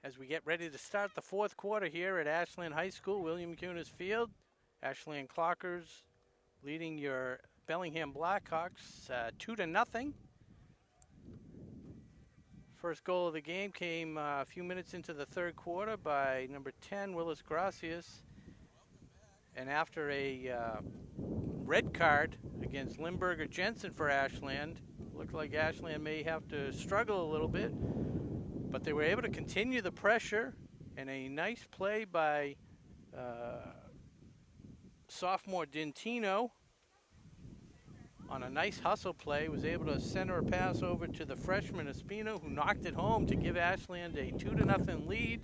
as we get ready to start the fourth quarter here at Ashland High School, William Cunis Field. Ashland Clockers leading your Bellingham Blackhawks 2-0. First goal of the game came a few minutes into the third quarter by number 10, Willis Gracias. And after a red card against Limburger Jensen for Ashland, looked like Ashland may have to struggle a little bit, but they were able to continue the pressure, and a nice play by sophomore Dintino on a nice hustle play was able to center a pass over to the freshman Espino, who knocked it home to give Ashland a 2-0 lead.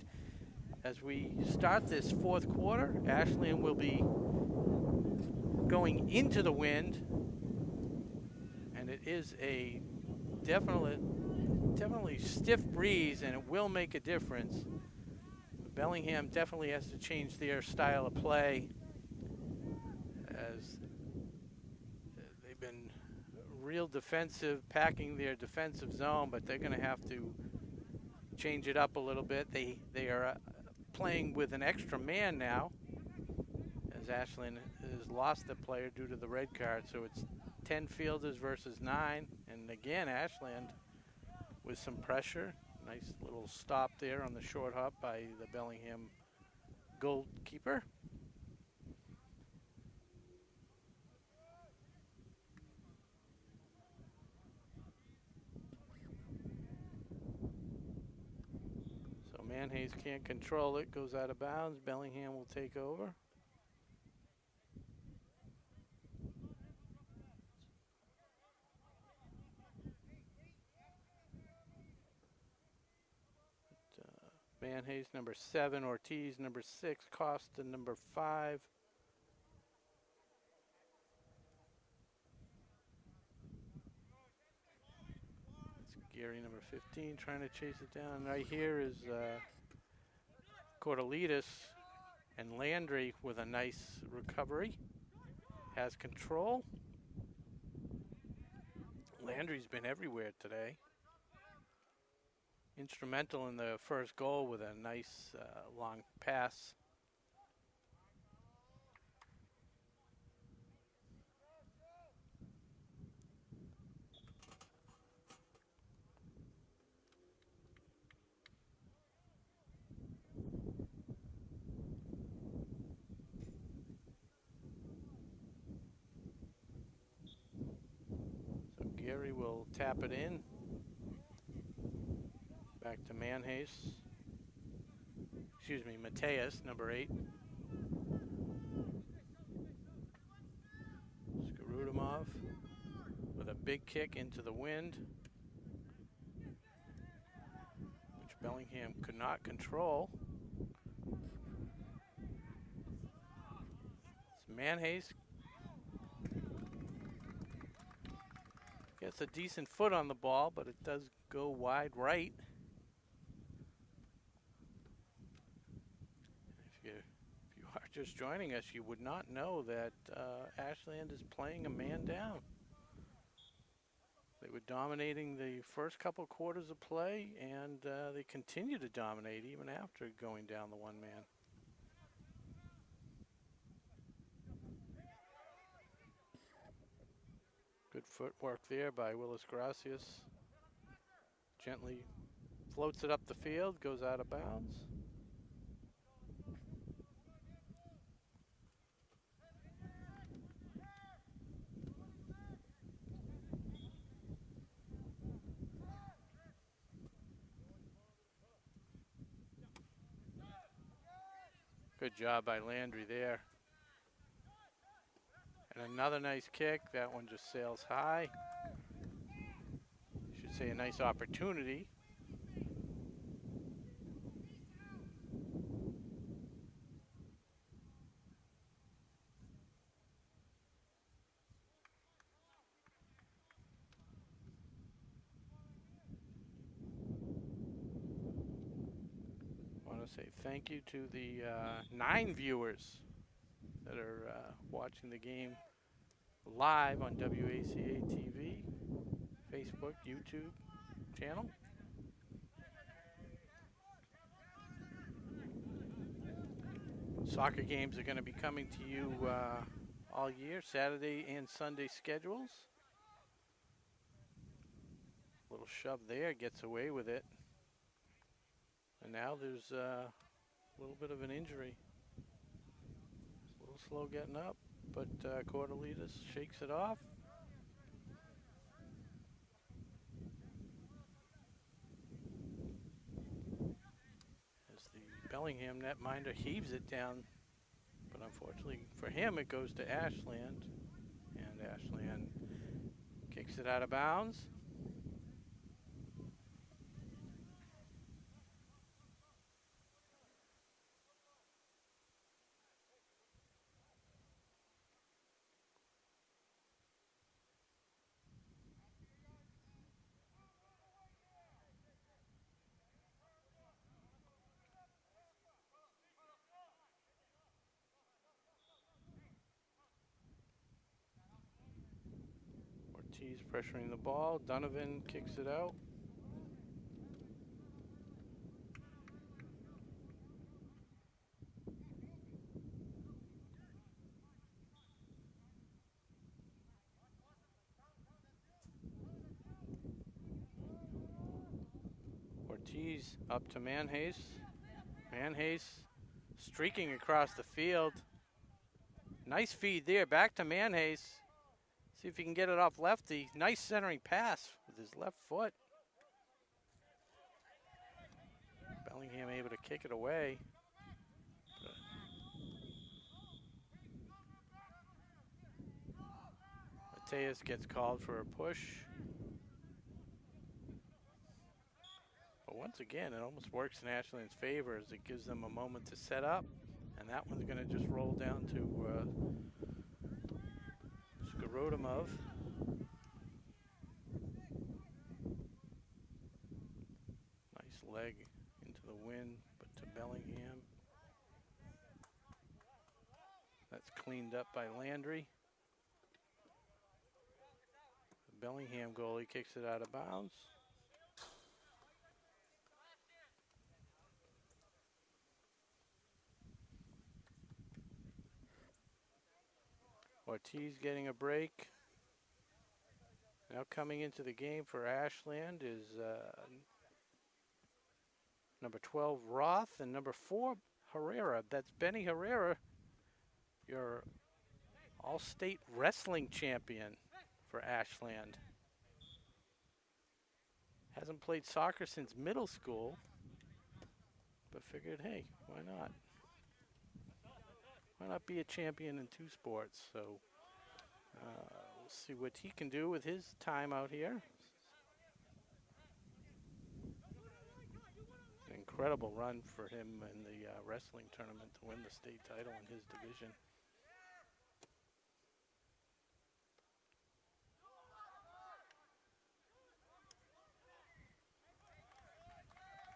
As we start this fourth quarter, Ashland will be going into the wind, and it is a definitely stiff breeze, and it will make a difference. Bellingham definitely has to change their style of play, as they've been real defensive, packing their defensive zone, but they're going to have to change it up a little bit. They are playing with an extra man now, as Ashland has lost the player due to the red card, so it's 10 fielders versus 9, and again Ashland with some pressure. Nice little stop there on the short hop by the Bellingham goalkeeper. So Manhays can't control it, goes out of bounds. Bellingham will take over. Manhays number 7, Ortiz number 6, Costa number 5. That's Gary number 15 trying to chase it down. Right here is Cordelitas, and Landry with a nice recovery. Has control. Landry's been everywhere today. instrumental in the first goal with a nice long pass. So Gary will tap it in. Back to Manhase. Excuse me, Mateus, number 8. Skarudimov with a big kick into the wind, which Bellingham could not control. It's Manhase gets a decent foot on the ball, but it does go wide right. If you are just joining us, you would not know that Ashland is playing a man down. They were dominating the first couple quarters of play, and they continue to dominate even after going down the one man. Good footwork there by Willis Gracias. Gently floats it up the field, goes out of bounds. Good job by Landry there. And another nice kick. That one just sails high. Should say a nice opportunity. I want to say thank you to the 9 viewers that are watching the game live on WACA-TV, Facebook, YouTube channel. Soccer games are going to be coming to you all year, Saturday and Sunday schedules. Little shove there, gets away with it. And now there's a little bit of an injury. A little slow getting up, but Cordelitas shakes it off. As the Bellingham netminder heaves it down, but unfortunately for him it goes to Ashland, and Ashland kicks it out of bounds. Ortiz pressuring the ball. Donovan kicks it out. Ortiz up to Manhase. Manhase streaking across the field. Nice feed there. Back to Manhase. See if he can get it off lefty. Nice centering pass with his left foot. Bellingham able to kick it away. Mateus gets called for a push. But once again, it almost works in Ashland's favor as it gives them a moment to set up. And that one's going to just roll down to Skarodimov. Nice leg into the wind, but to Bellingham. That's cleaned up by Landry. The Bellingham goalie kicks it out of bounds. Ortiz getting a break. Now coming into the game for Ashland is number 12, Roth, and number 4, Herrera. That's Benny Herrera, your all-state wrestling champion for Ashland. Hasn't played soccer since middle school, but figured, hey, why not? Why not be a champion in 2 sports? So we'll see what he can do with his time out here. An incredible run for him in the wrestling tournament to win the state title in his division.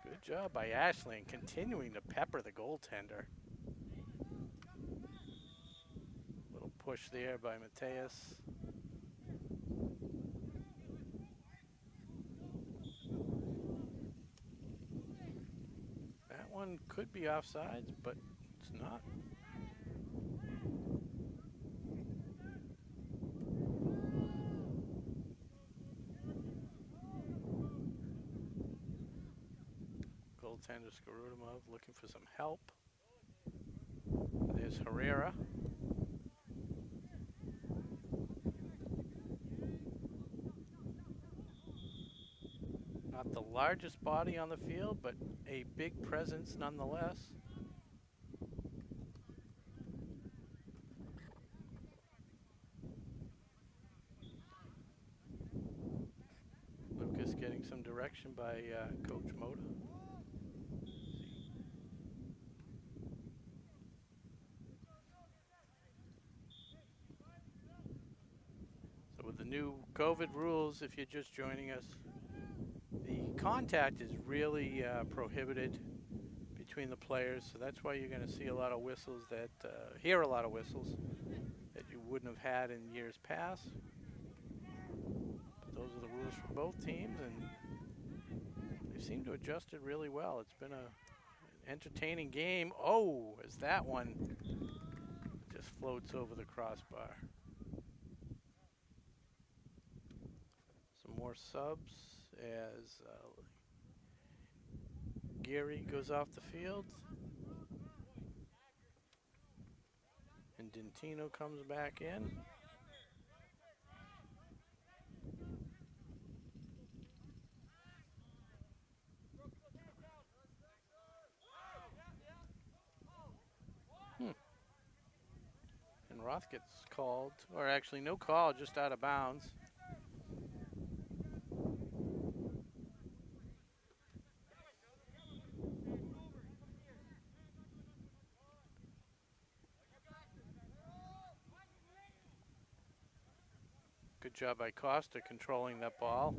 Good job by Ashland, continuing to pepper the goaltender. Little push there by Mateus. That one could be offsides, but it's not. Goaltender Skarudimov looking for some help. There's Herrera. Not the largest body on the field, but a big presence nonetheless. Lucas getting some direction by Coach Moda. So with the new COVID rules, if you're just joining us, the contact is really prohibited between the players, so that's why you're going to see a lot of whistles that, hear a lot of whistles that you wouldn't have had in years past. But those are the rules for both teams, and they seem to adjust it really well. It's been an entertaining game. Oh, as that one just floats over the crossbar. Some more subs as Geary goes off the field. And Dentino comes back in. And Roth gets called, or actually no call, just out of bounds. Good job by Costa controlling that ball.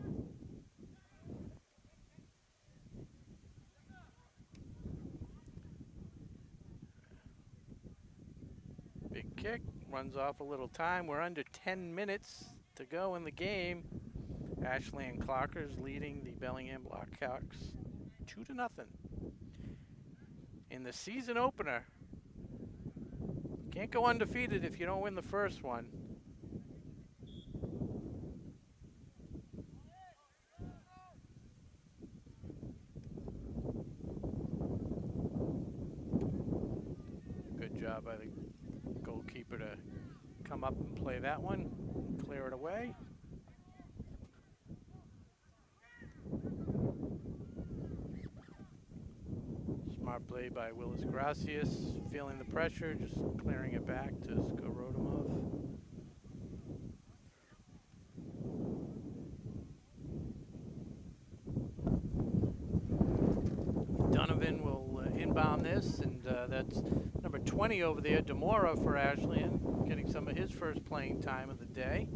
Big kick, runs off a little time. We're under 10 minutes to go in the game. Ashland Clockers leading the Bellingham Blackhawks 2-0. In the season opener, can't go undefeated if you don't win the first one. Job by the goalkeeper to come up and play that one, clear it away. Smart play by Willis Gracias, feeling the pressure, just clearing it back to Skorodimov. Donovan will inbound this, and that's number 20 over there, Demora for Ashland, getting some of his first playing time of the day.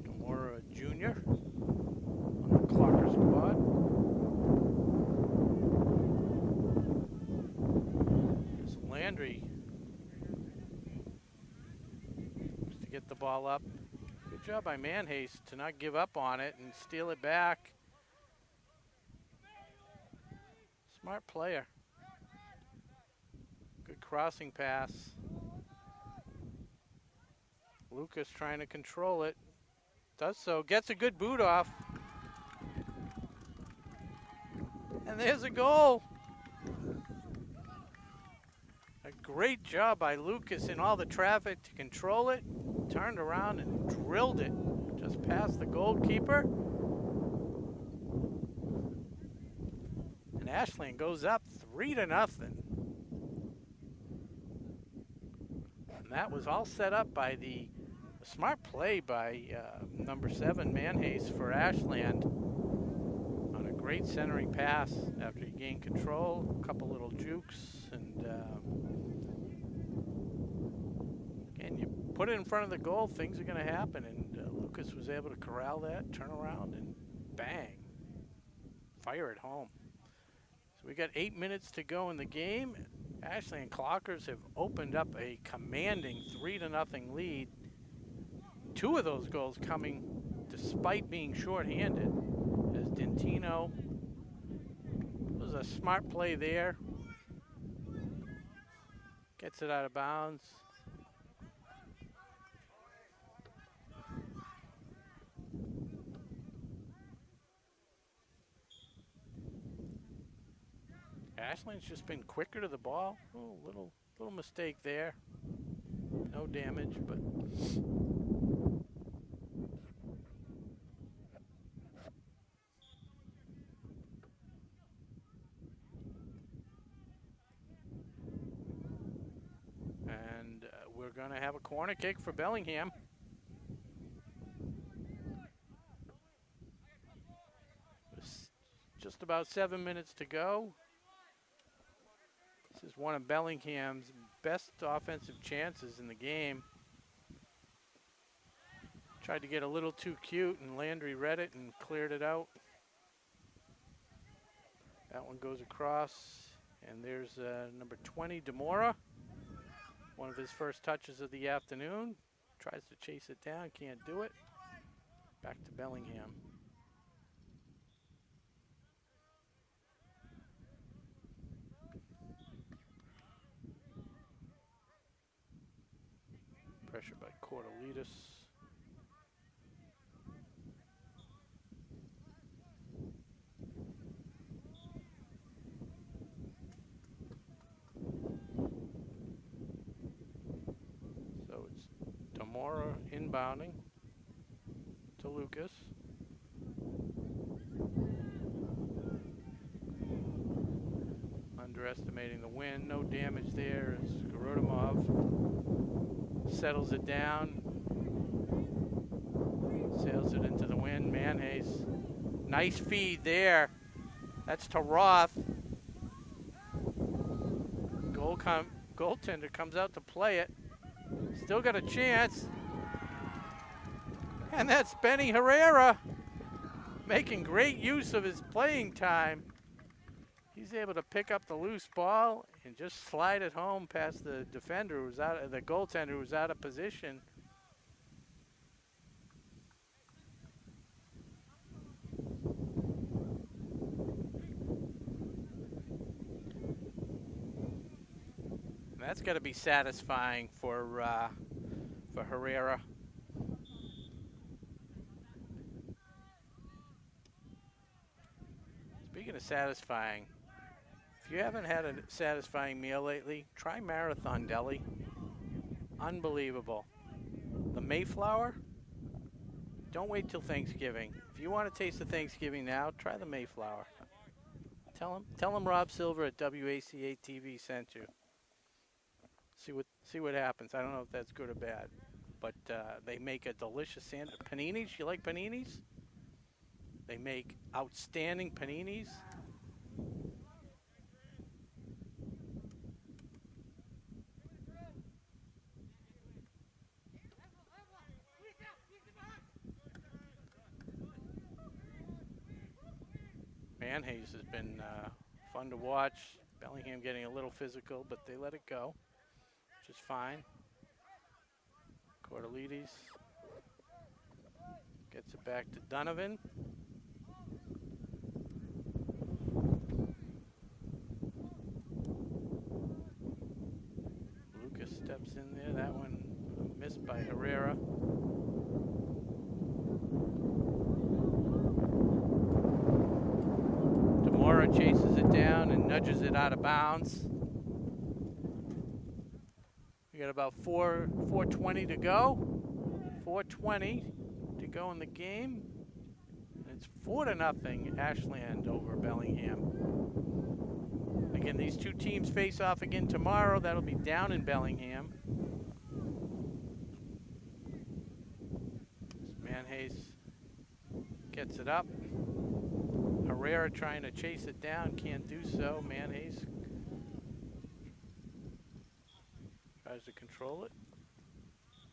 Demora Jr. on the Clocker squad. There's Landry just to get the ball up. Good job by Manhace to not give up on it and steal it back. Smart player. crossing pass. Lucas trying to control it. Does so. Gets a good boot off. And there's a goal. A great job by Lucas in all the traffic to control it. Turned around and drilled it just past the goalkeeper. And Ashland goes up 3-0. And that was all set up by the smart play by number 7, Manhace, for Ashland on a great centering pass after he gained control. A couple little jukes, and again, you put it in front of the goal, things are going to happen. And Lucas was able to corral that, turn around, and bang, fire it home. So we got 8 minutes to go in the game. Ashland Clockers have opened up a commanding 3-0 lead. 2 of those goals coming despite being shorthanded, as Dentino, was a smart play there. Gets it out of bounds. Ashland's just been quicker to the ball. Oh, little mistake there. No damage, but we're going to have a corner kick for Bellingham. Just about 7 minutes to go. This is one of Bellingham's best offensive chances in the game. Tried to get a little too cute, and Landry read it and cleared it out. That one goes across, and there's number 20, Demora. One of his first touches of the afternoon. Tries to chase it down, can't do it. Back to Bellingham. Pressure by Cortelitas. So it's Demora inbounding to Lucas. Underestimating the wind, no damage there as Gorodimov settles it down, sails it into the wind. Manhace, nice feed there. That's to Roth. Goaltender comes out to play it. Still got a chance. And that's Benny Herrera making great use of his playing time. He's able to pick up the loose ball and just slide it home past the defender who was out, the goaltender who was out of position. And that's got to be satisfying for Herrera. Speaking of satisfying, if you haven't had a satisfying meal lately, try Marathon Deli. Unbelievable. The Mayflower, don't wait till Thanksgiving. If you want to taste the Thanksgiving now, try the Mayflower. Tell them Rob Silver at WACA-TV sent you. See what happens. I don't know if that's good or bad, but they make a delicious sandwich. Paninis, you like paninis? They make outstanding paninis. Manhace has been fun to watch. Bellingham getting a little physical, but they let it go, which is fine. Cortelitas gets it back to Donovan. by Herrera. Demora chases it down and nudges it out of bounds. We got about 4:20 to go. 4:20 to go in the game. And it's 4-0 Ashland over Bellingham. Again, these two teams face off again tomorrow. That'll be down in Bellingham. Manhase gets it up. Herrera trying to chase it down, can't do so. Manhase tries to control it.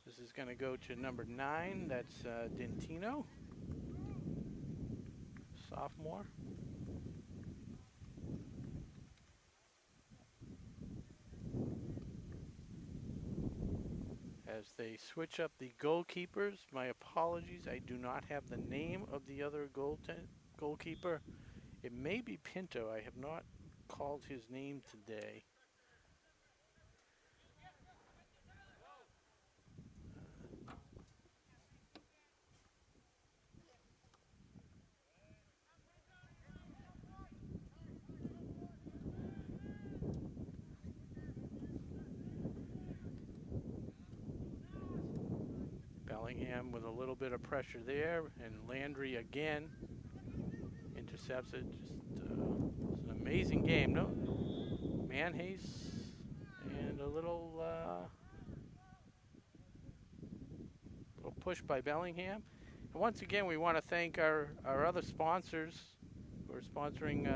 This is going to go to number 9. That's Dentino, sophomore. As they switch up the goalkeepers, my apologies, I do not have the name of the other goalkeeper. It may be Pinto. I have not called his name today. Bellingham with a little bit of pressure there, and Landry again intercepts it. Just it's an amazing game. No, Manhase and a little push by Bellingham. And once again, we want to thank our other sponsors who are sponsoring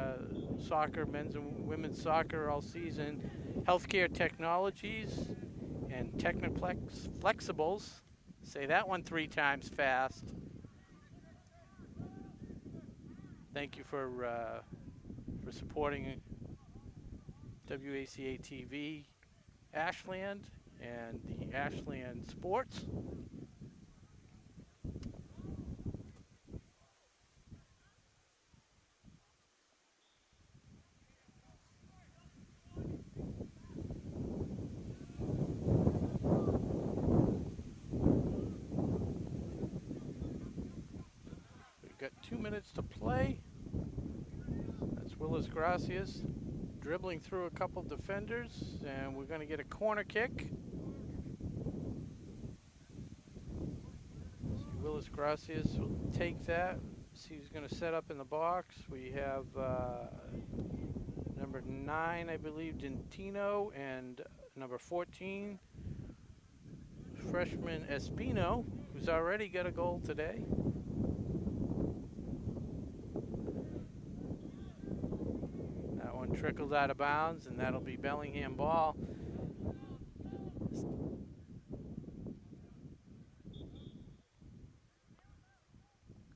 soccer, men's and women's soccer all season. Healthcare Technologies and Technoplex Flexibles. Say that one 3 times fast. Thank you for supporting WACA-TV Ashland and the Ashland Sports. Got 2 minutes to play. That's Willis Gracias dribbling through a couple defenders, and we're going to get a corner kick. See, Willis Gracias will take that. See who's going to set up in the box. We have number 9, I believe, Dentino, and number 14, freshman Espino, who's already got a goal today. Trickles out of bounds, and that'll be Bellingham ball.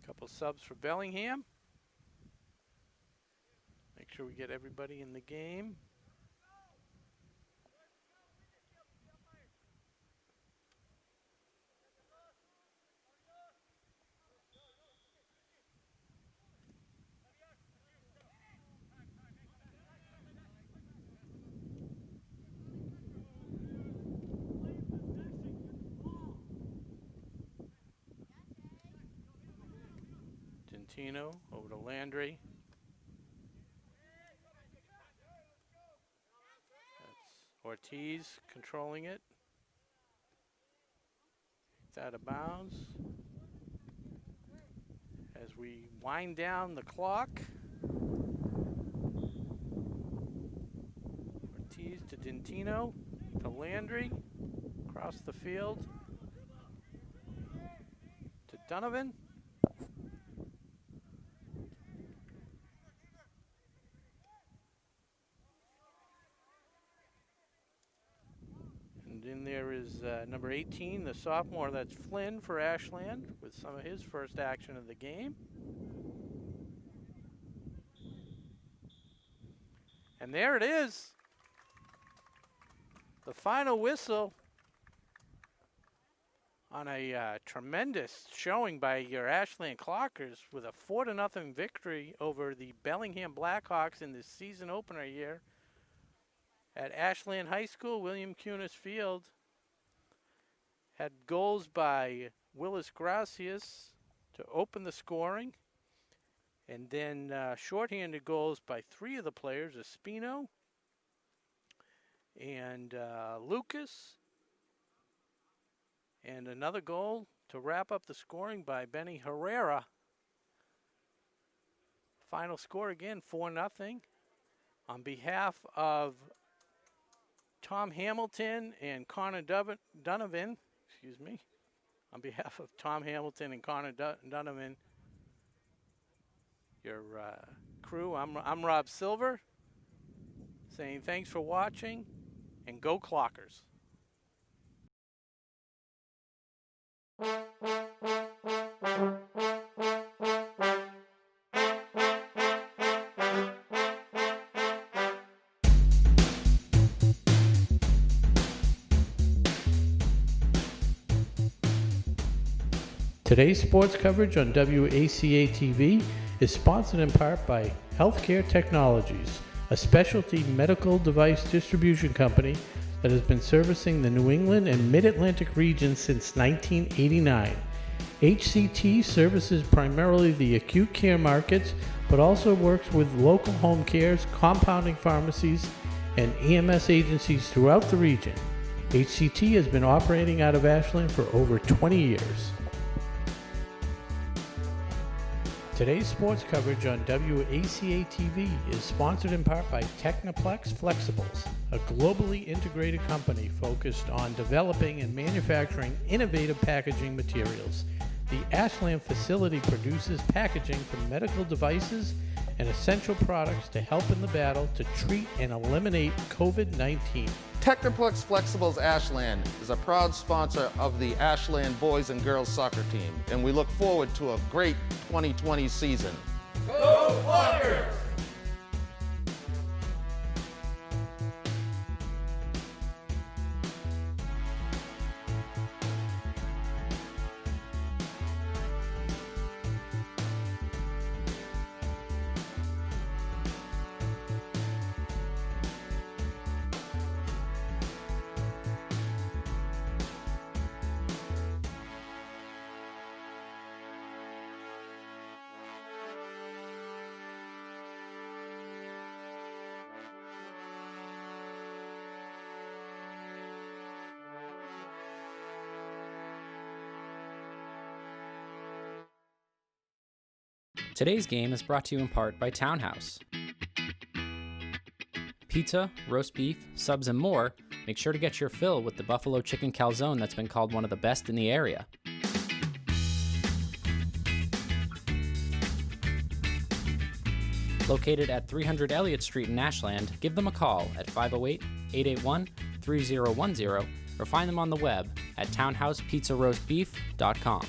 Couple subs for Bellingham. Make sure we get everybody in the game. Dentino over to Landry. That's Ortiz controlling it. It's out of bounds. As we wind down the clock. Ortiz to Dentino to Landry. Across the field to Donovan. In there is number 18, the sophomore, that's Flynn for Ashland, with some of his first action of the game. And there it is. The final whistle on a tremendous showing by your Ashland Clockers with a 4-0 victory over the Bellingham Blackhawks in the season opener here at Ashland High School, William Cunis Field. Had goals by Willis Gracias to open the scoring. And then shorthanded goals by 3 of the players, Espino and Lucas. And another goal to wrap up the scoring by Benny Herrera. Final score again, 4-0. On behalf of Tom Hamilton and Connor Donovan, on behalf of Tom Hamilton and Connor Donovan, your crew, I'm Rob Silver, saying thanks for watching, and go Clockers. Today's sports coverage on WACA-TV is sponsored in part by Healthcare Technologies, a specialty medical device distribution company that has been servicing the New England and Mid-Atlantic region since 1989. HCT services primarily the acute care markets, but also works with local home cares, compounding pharmacies, and EMS agencies throughout the region. HCT has been operating out of Ashland for over 20 years. Today's sports coverage on WACA-TV is sponsored in part by Technoplex Flexibles, a globally integrated company focused on developing and manufacturing innovative packaging materials. The Ashland facility produces packaging for medical devices and essential products to help in the battle to treat and eliminate COVID-19. Technoplex Flexibles Ashland is a proud sponsor of the Ashland boys and girls soccer team, and we look forward to a great 2020 season. Go Flyers! Today's game is brought to you in part by Townhouse. Pizza, roast beef, subs, and more. Make sure to get your fill with the buffalo chicken calzone that's been called one of the best in the area. Located at 300 Elliott Street in Ashland, give them a call at 508-881-3010 or find them on the web at townhousepizzaroastbeef.com.